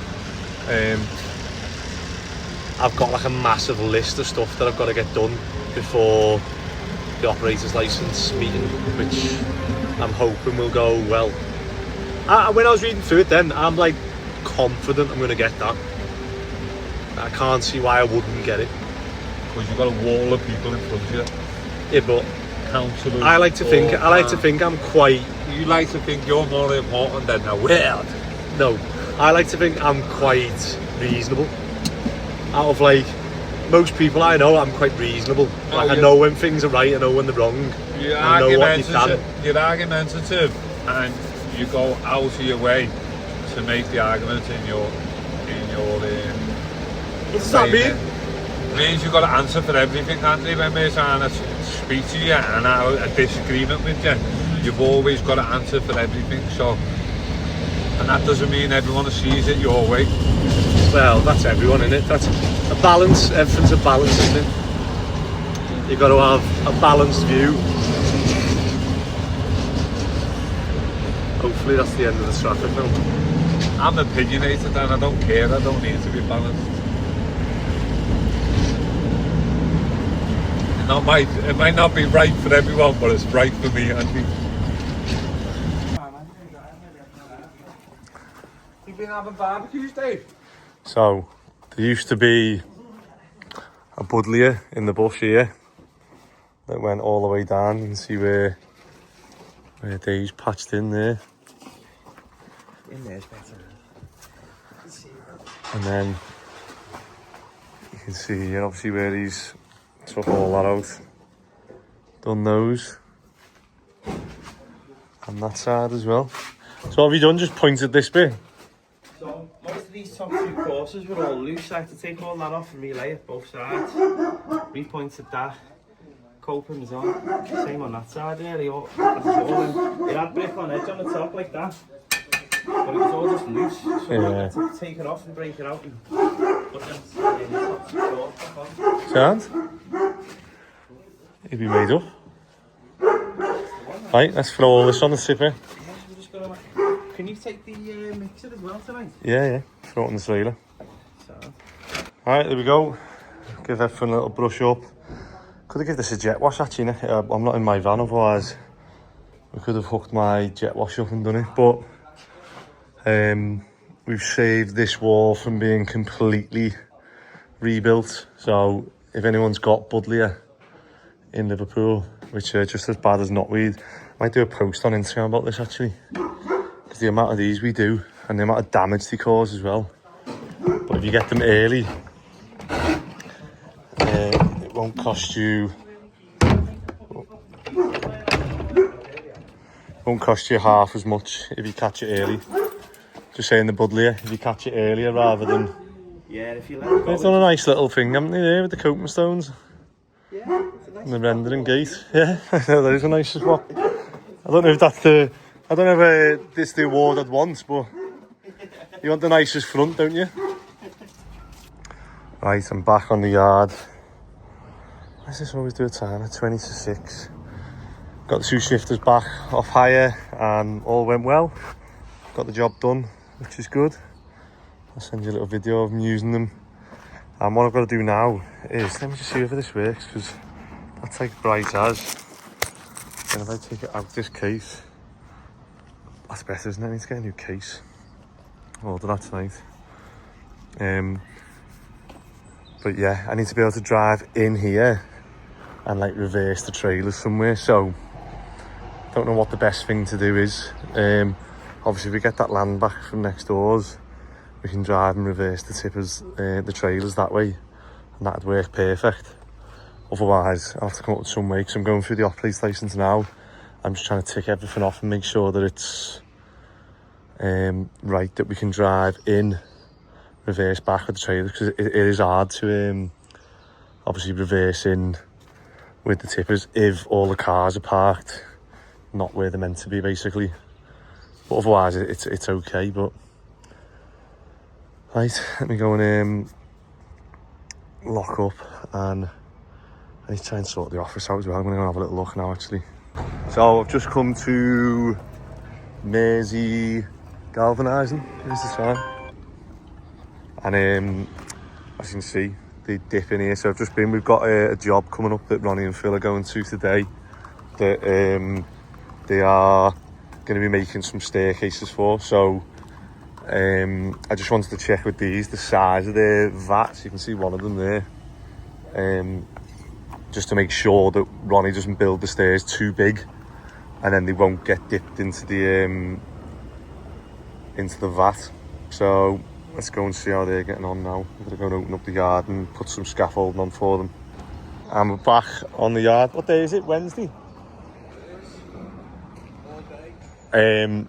I've got like a massive list of stuff that I've got to get done before the operator's licence meeting, which I'm hoping will go well. When I was reading through it then, I'm like confident I'm going to get that. I can't see why I wouldn't get it. Because you've got a wall of people in front of you. Yeah, but Councillors. I like to think I'm quite. You like to think you're more important than the world. No, I like to think I'm quite reasonable. Out of like most people I know, I'm quite reasonable. Like I know when things are right, I know when they're wrong. You're I know what you've done. You're argumentative, and you go out of your way to make the argument in your. What does that mean? It means you've got to answer for everything, can't you? When we're trying to speak to you and have a disagreement with you, you've always got to answer for everything. So, and that doesn't mean everyone sees it your way. Well, that's everyone, isn't it? That's a balance. Everything's a balance, isn't it? You've got to have a balanced view hopefully that's the end of the traffic now. I'm opinionated and I don't care, I don't need to be balanced. It might not be right for everyone, but it's right for me, Andy. You've been having barbecues, Dave? So, there used to be a Buddleja in the bush here that went all the way down. You can see where Dave's patched in there. In there's better. And then you can see here obviously where he's took all that out. Done those. And that side as well. So what have you done? Just pointed this bit? So, most of these top two courses were all loose. I had to take all that off and relay it both sides. Repointed that. Coping was on. Same on that side there. It had brick on edge on the top like that. But it was all just loose. So I had to take it off and break it out and put them in the top two courses back on. Sound? He'd be made up. Right, let's throw all this on the tipper. Can you take the mixer as well tonight? Yeah. Throw it on the trailer. Alright, there we go. Give everything a little brush up. Could have given this a jet wash actually. I'm not in my van, otherwise we could have hooked my jet wash up and done it. But we've saved this wall from being completely rebuilt. So if anyone's got Buddleja in Liverpool, which are just as bad as knotweed, I might do a post on Instagram about this actually. Because the amount of these we do and the amount of damage they cause as well. But if you get them early, it won't cost you half as much if you catch it early. Just saying the Buddleja, if you catch it earlier rather than... Yeah, if you let it go. They've done a nice little thing, haven't they, there with the coping stones? Yeah, it's a nice And the rendering gate. Yeah, that is a nice spot. I don't know if that's the... I don't know if this is the award I'd want, but you want the nicest front, don't you? Right, I'm back on the yard. Why does this always do a time at 20 to 6? Got the two shifters back off hire and all went well. Got the job done, which is good. I'll send you a little video of me using them. And what I've got to do now is, let me just see if this works, because that's like bright as. And if I take it out this case, that's better, isn't it? I need to get a new case. I'll order that tonight. But yeah, I need to be able to drive in here and like reverse the trailers somewhere. So I don't know what the best thing to do is. Obviously if we get that land back from next doors, we can drive and reverse the tippers, the trailers that way, and that'd work perfect. Otherwise I'll have to come up with some way, because I'm going through the off-place license now. I'm just trying to tick everything off and make sure that it's right, that we can drive in, reverse back with the trailers, because it is hard to obviously reverse in with the tippers if all the cars are parked not where they're meant to be, basically. But otherwise it's okay. But right, let me go and lock up, and I need to try and sort the office out as well. I'm going to have a little look now actually. So I've just come to Mersey galvanising. Here's the sign. And as you can see, they dip in here. So I've just been, we've got a job coming up that Ronnie and Phil are going to today, that they are going to be making some staircases for. So I just wanted to check with these, the size of their vats. You can see one of them there. Just to make sure that Ronnie doesn't build the stairs too big, and then they won't get dipped into the vat. So let's go and see how they're getting on now. I'm gonna go and open up the yard and put some scaffolding on for them. And we're back on the yard. What day is it? Wednesday? I'm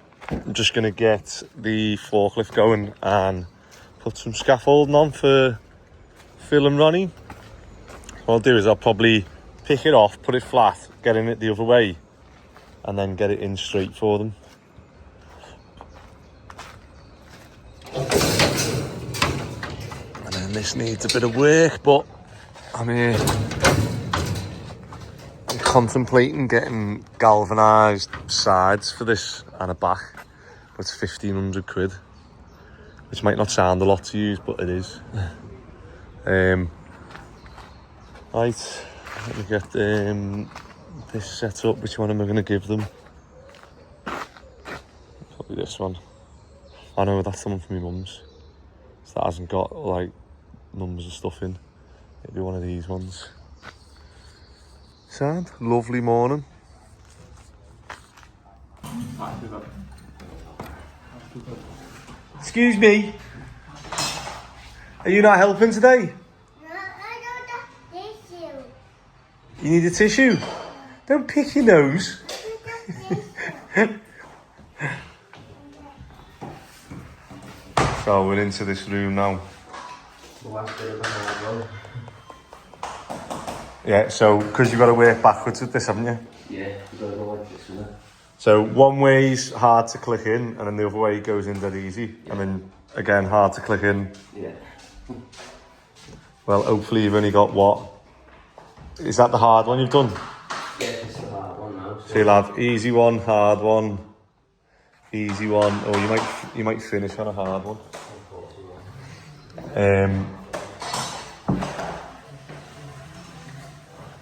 just gonna get the forklift going and put some scaffolding on for Phil and Ronnie. What I'll do is I'll probably pick it off, put it flat, get in it the other way, and then get it in straight for them. And then this needs a bit of work, but I'm contemplating getting galvanised sides for this and a back. It's 1,500 quid, which might not sound a lot to you, but it is. Right, let me get this set up. Which one am I going to give them? Probably this one. I know that's the one for my mum's. So that hasn't got like numbers and stuff in. It'll be one of these ones. Sound? Lovely morning. Excuse me. Are you not helping today? No, I don't have tissue. You need a tissue? Don't pick your nose. So we're into this room now. Yeah, so because you've got to work backwards with this, haven't you? Yeah, you've got to go like this, isn't it? So one way's hard to click in, and then the other way goes in dead easy. Yeah. And then again, hard to click in. Yeah. Well, hopefully you've only got what? Is that the hard one you've done? Yeah, it's the hard one now. So you'll have easy one, hard one, easy one, or you might finish on a hard one.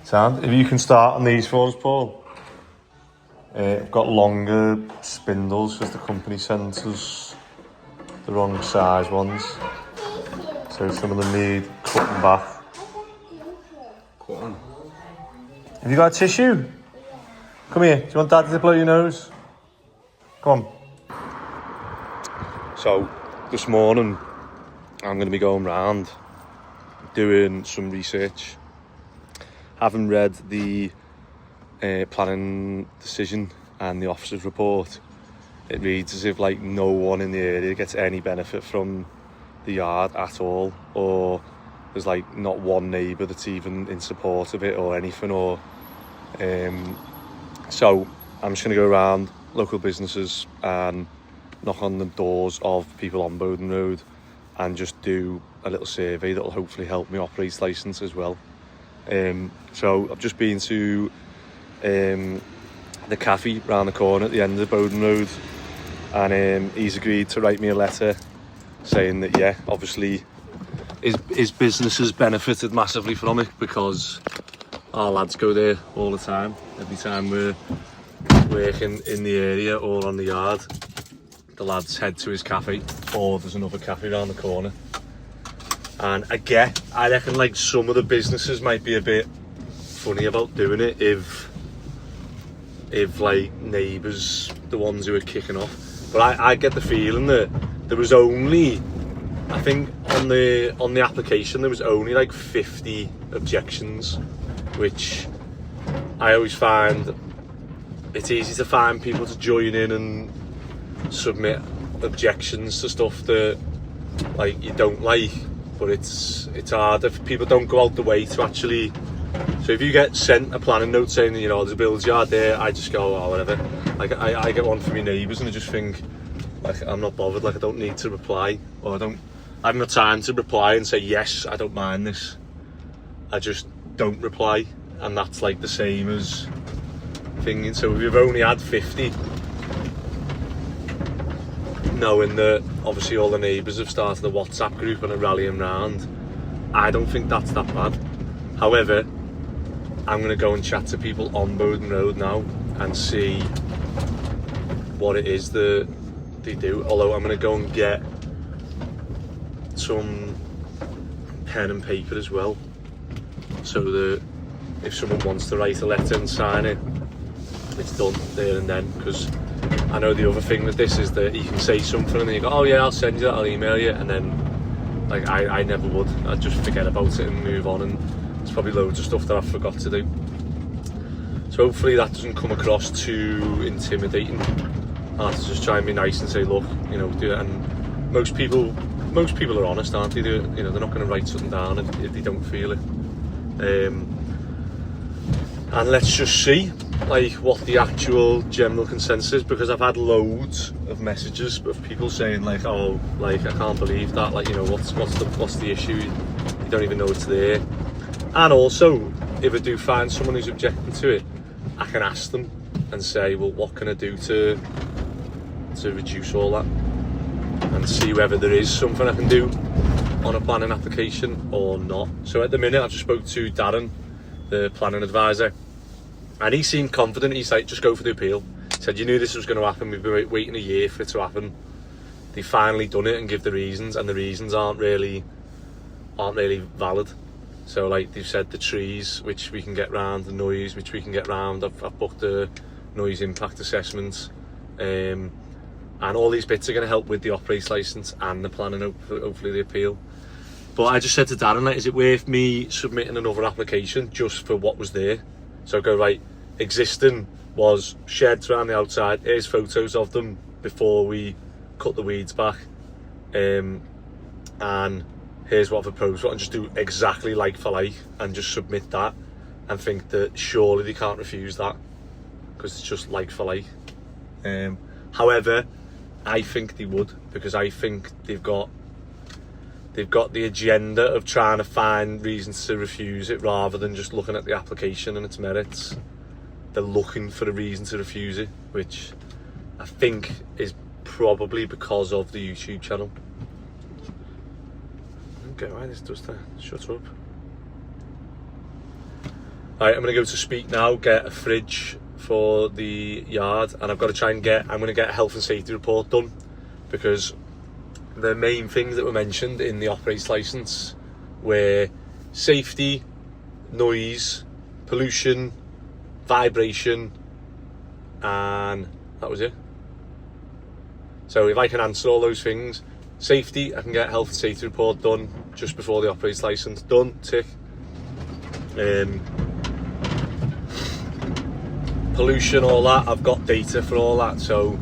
Sound? If you can start on these for us, Paul. I've got longer spindles because the company sent us the wrong size ones. So some of them need cutting back. Have you got a tissue? Come here. Do you want Dad to blow your nose? Come on. So this morning I'm going to be going round doing some research. Having read the planning decision and the officer's report, it reads as if like no one in the area gets any benefit from the yard at all, or there's like not one neighbour that's even in support of it or anything, or so I'm just going to go around local businesses and knock on the doors of people on Bowden Road and just do a little survey that will hopefully help me operate licence as well. So I've just been to the cafe round the corner at the end of Bowden Road, and he's agreed to write me a letter saying that, yeah, obviously his business has benefited massively from it because our lads go there all the time. Every time we're working in the area or on the yard, the lads head to his cafe, or there's another cafe around the corner. And I reckon like some of the businesses might be a bit funny about doing it if like neighbours, the ones who are kicking off. But I get the feeling that there was only, I think on the application there was only like 50 objections, which I always find it's easy to find people to join in and submit objections to stuff that like you don't like. But it's hard if people don't go out the way to actually. So if you get sent a planning note saying, you know, there's a build yard there, I just go, oh, whatever. Like I get one from my neighbours and I just think, like, I'm not bothered. Like I don't need to reply, or I haven't got time to reply and say yes, I don't mind this. I just don't reply, and that's like the same as thinking. So if you've only had 50, knowing that obviously all the neighbours have started a WhatsApp group and are rallying round, I don't think that's that bad. However, I'm going to go and chat to people on Bowden Road now and see what it is that they do. Although I'm going to go and get some pen and paper as well, so that if someone wants to write a letter and sign it, it's done there and then. Because I know the other thing with this is that you can say something and then you go, oh yeah, I'll send you that, I'll email you, and then like I never would. I'd just forget about it and move on, and there's probably loads of stuff that I forgot to do. So hopefully that doesn't come across too intimidating. I have to just try and be nice and say, look, you know, do it. And most people are honest, aren't they? You know, they're not going to write something down if they don't feel it. And let's just see like what the actual general consensus is, because I've had loads of messages of people saying like, oh, like I can't believe that, like, you know, what's the issue, you don't even know it's there. And also, if I do find someone who's objecting to it, I can ask them and say, well, what can I do to to reduce all that and see whether there is something I can do on a planning application or not. So at the minute I just spoke to Darren, the planning advisor, and he seemed confident. He's like, just go for the appeal. He said, you knew this was going to happen, we've been waiting a year for it to happen. They finally done it and give the reasons, and the reasons aren't really valid. So like they've said, the trees which we can get round, the noise which we can get round, I've booked the noise impact assessments, and all these bits are going to help with the operator's licence and the planning, hopefully the appeal. But I just said to Darren, like, is it worth me submitting another application just for what was there? So go, right, existing was sheds around the outside, here's photos of them before we cut the weeds back, and here's what I've proposed, and just do exactly like for like and just submit that and think that surely they can't refuse that because it's just like for like. However, I think they would, because I think they've got the agenda of trying to find reasons to refuse it rather than just looking at the application and its merits. They're looking for a reason to refuse it, which I think is probably because of the YouTube channel. Okay, why this does that? Shut up. Right, I'm going to go to Speak now, get a fridge for the yard, and I've got to try and I'm going to get a health and safety report done, because the main things that were mentioned in the operator's licence were safety, noise, pollution, vibration, and that was it. So if I can answer all those things, safety, I can get a health and safety report done just before the operator's licence, done, tick. Pollution, all that, I've got data for all that. So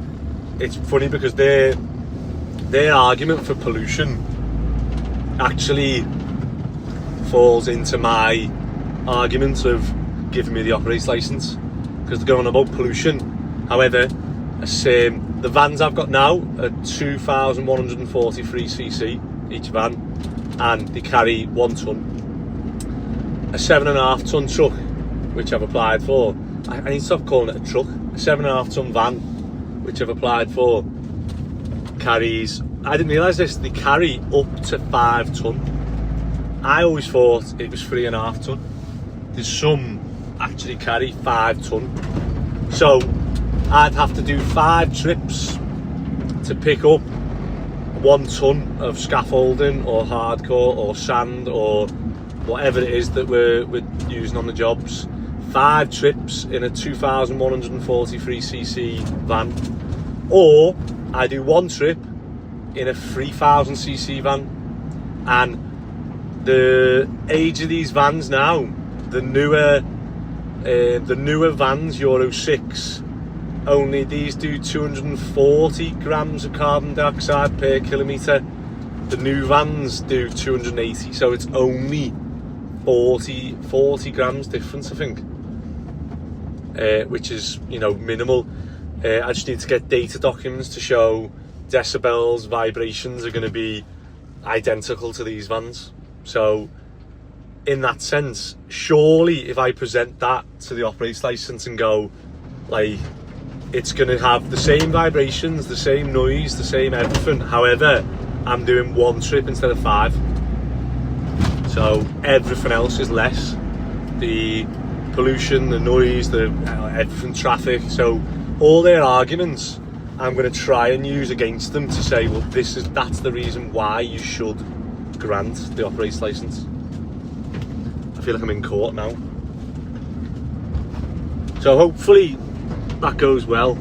it's funny because their argument for pollution actually falls into my argument of giving me the operator's licence, because they're going on about pollution. However, the vans I've got now are 2,143cc each van, and they carry 1 tonne. A 7.5 tonne truck, which I've applied for, I need to stop calling it a truck. A 7.5 tonne van, which I've applied for, carries, I didn't realise this, they carry up to 5 tonne. I always thought it was 3.5 tonne. There's some actually carry 5 tonne. So I'd have to do 5 trips to pick up 1 tonne of scaffolding or hardcore or sand or whatever it is that we're using on the jobs. 5 trips in a 2,143cc van, or I do 1 trip in a 3,000cc van. And the age of these vans now, the newer vans, Euro 6, only these do 240 grams of carbon dioxide per kilometre. The new vans do 280, so it's only 40 grams difference, I think, which is, you know, minimal. I just need to get data documents to show decibels, vibrations are going to be identical to these vans. So in that sense, surely if I present that to the operator's licence and go, like, it's going to have the same vibrations, the same noise, the same everything, however, I'm doing 1 trip instead of 5. So everything else is less. The pollution, the noise, the everything, traffic. So all their arguments, I'm going to try and use against them to say, well, that's the reason why you should grant the operator's licence. I feel like I'm in court now. So hopefully that goes well,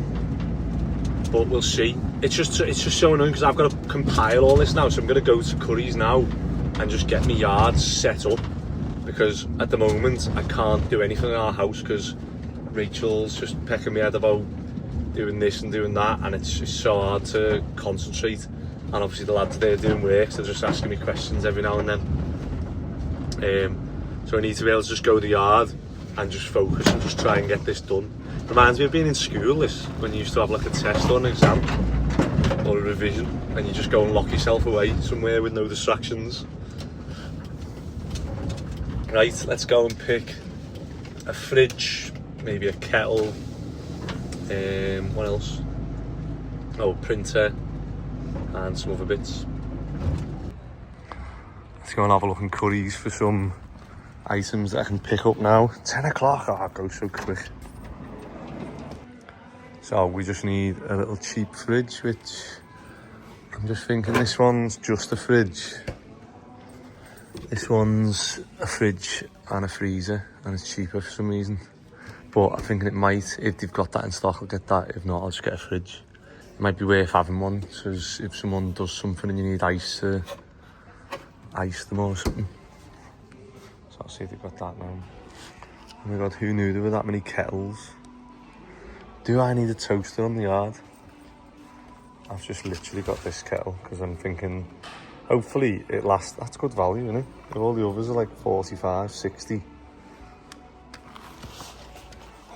but we'll see. It's just so annoying because I've got to compile all this now, so I'm going to go to Curry's now and just get my yard set up, because at the moment I can't do anything in our house because Rachel's just pecking me head about doing this and doing that, and it's just so hard to concentrate. And obviously the lads there doing work, so they're just asking me questions every now and then. So I need to be able to just go to the yard and just focus and just try and get this done. Reminds me of being in school, this, when you used to have like a test or an exam or a revision, and you just go and lock yourself away somewhere with no distractions. Right, let's go and pick a fridge, maybe a kettle, what else? printer and some other bits. Let's go and have a look in Curry's for some items that I can pick up now. 10 o'clock, oh, it goes so quick. So we just need a little cheap fridge, which I'm just thinking this one's just a fridge. This one's a fridge and a freezer, and it's cheaper for some reason. But I'm thinking it might, if they've got that in stock, I'll get that. If not, I'll just get a fridge. It might be worth having one, because if someone does something and you need ice to ice them or something. So I'll see if they've got that now. Oh my god, who knew there were that many kettles? Do I need a toaster on the yard? I've just literally got this kettle, because I'm thinking, hopefully it lasts. That's good value, isn't it? If all the others are like 45, 60.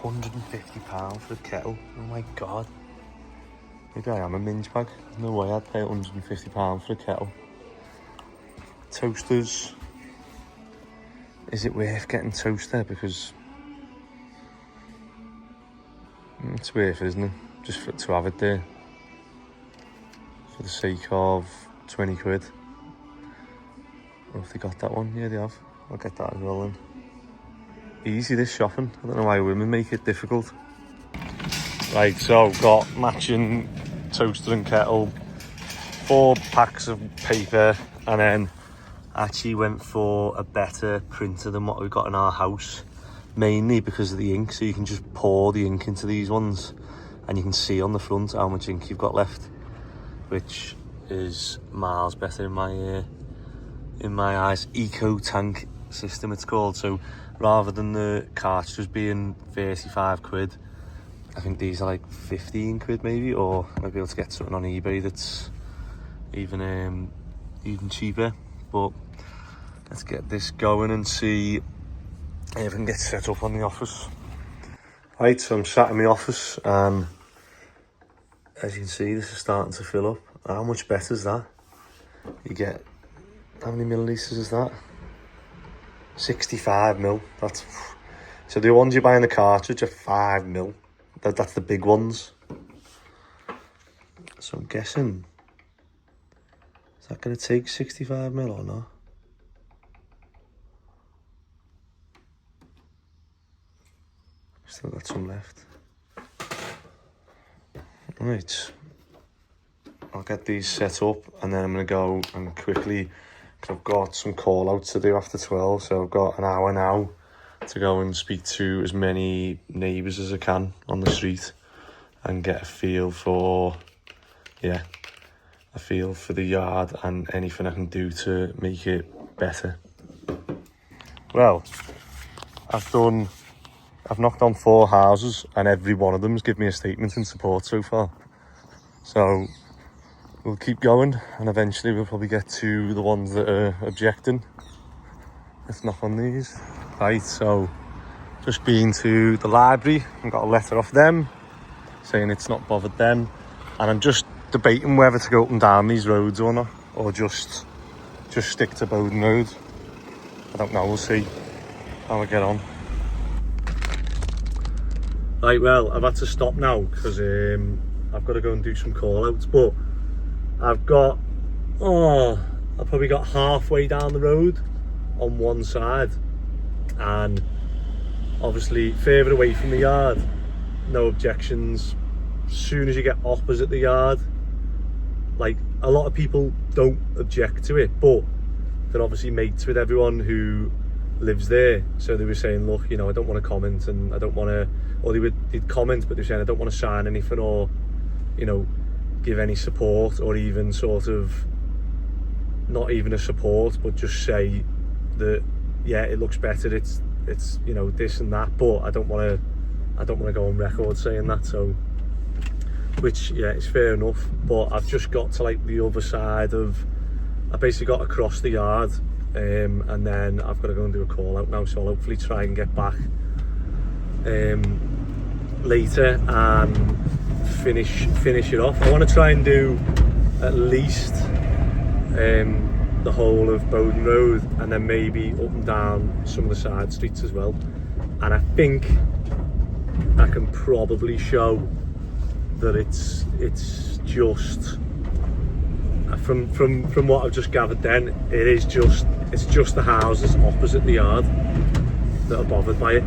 £150 for a kettle, oh my god. Maybe I am a minge bag. There's no way I'd pay £150 for a kettle. Toasters. Is it worth getting toaster? Because it's worth it, isn't it? Just to have it there. For the sake of 20 quid. Or if they got that one, yeah they have. I'll get that as well then. Easy this shopping. I don't know why women make it difficult. Right, so got matching toaster and kettle, 4 packs of paper, and then actually went for a better printer than what we've got in our house, mainly because of the ink. So you can just pour the ink into these ones and you can see on the front how much ink you've got left, which is miles better in my eyes. Eco tank system it's called. So rather than the cartridges being 35 quid, I think these are like 15 quid maybe, or I might be able to get something on eBay that's even cheaper. But let's get this going and see if I can get set up on the office. Right, so I'm sat in the office and as you can see this is starting to fill up. How much better is that? You get, how many millilitres is that? 65 mil. That's, so the ones you buy in the cartridge are 5 mil. That's the big ones. So I'm guessing, is that going to take 65 mil or not? Still got some left. Right, I'll get these set up and then I'm going to go and quickly, because I've got some call outs to do after 12, so I've got an hour now to go and speak to as many neighbours as I can on the street and get a feel for, yeah, a feel for the yard and anything I can do to make it better. Well, I've knocked on 4 houses and every one of them has given me a statement in support so far. So we'll keep going and eventually we'll probably get to the ones that are objecting. Let's knock on these. Right, so just been to the library and got a letter off them saying it's not bothered them, and I'm just debating whether to go up and down these roads or not, or just stick to Bowden Road. I don't know, we'll see how I get on. Right, well, I've had to stop now because I've got to go and do some call outs, but I've probably got halfway down the road on one side, and obviously further away from the yard, no objections. As soon as you get opposite the yard, like, a lot of people don't object to it, but they're obviously mates with everyone who lives there, so they were saying, look, you know, I don't want to comment and I don't want to, or they'd comment, but they're saying I don't want to sign anything or, you know, give any support, or even sort of not even a support, but just say that, yeah, it looks better, it's you know, this and that, but I don't want to go on record saying that. So, which, yeah, it's fair enough, but I've just got to like the other side of, I basically got across the yard, and then I've got to go and do a call out now, so I'll hopefully try and get back later and finish it off. I want to try and do at least the whole of Bowden Road, and then maybe up and down some of the side streets as well. And I think I can probably show that it's just from what I've just gathered then, it's just the houses opposite the yard that are bothered by it.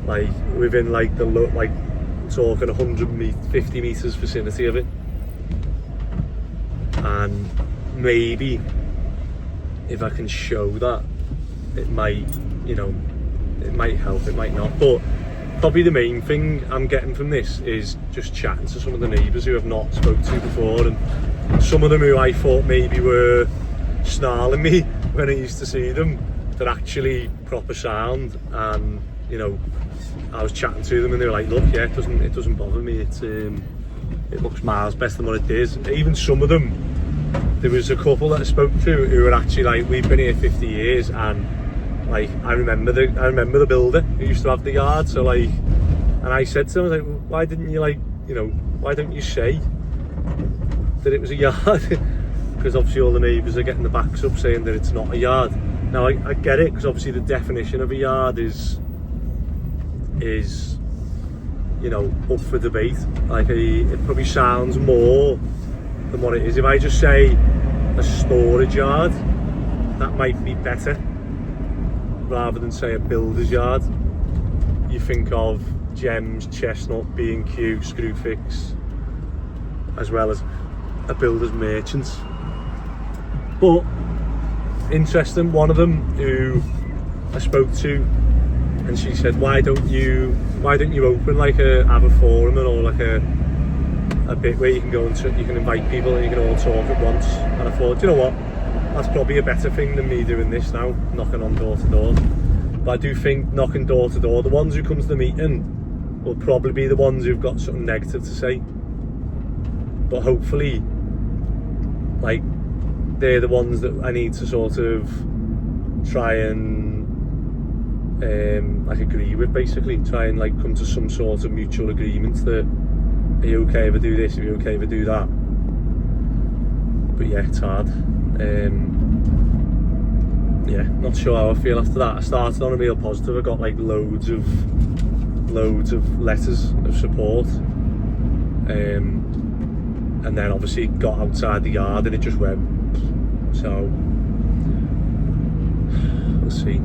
Like within like talking 150 metres vicinity of it, and maybe if I can show that, it might, you know, it might help, it might not. But probably the main thing I'm getting from this is just chatting to some of the neighbours who I've not spoke to before, and some of them who I thought maybe were snarling me when I used to see them, they're actually proper sound. And you know, I was chatting to them and they were like, look, yeah, it doesn't bother me, it looks miles better than what it is. Even some of them, there was a couple that I spoke to who were actually like, we've been here 50 years, and like I remember the builder who used to have the yard. So like, and I said to him, I was like, well, why didn't you, like, you know, why don't you say that it was a yard? Because obviously all the neighbours are getting the backs up saying that it's not a yard. Now I get it, because obviously the definition of a yard is, you know, up for debate. Like it probably sounds more than what it is. If I just say a storage yard, that might be better rather than say a builder's yard. You think of Gems, Chestnut, B&Q, Screwfix, as well as a builder's merchants. But interesting, one of them who I spoke to, and she said, why don't you open like have a forum or like a bit where you can go and you can invite people and you can all talk at once. And I thought, you know what, that's probably a better thing than me doing this now, knocking on door to door. But I do think knocking door to door, the ones who come to the meeting will probably be the ones who've got something negative to say. But hopefully, like, they're the ones that I need to sort of try and like agree with, basically. Try and like come to some sort of mutual agreement that, are you okay if I do this, are you okay if I do that? But yeah, it's hard. Yeah, not sure how I feel after that. I started on a real positive. I got like loads of letters of support, and then obviously got outside the yard and it just went. So we'll see.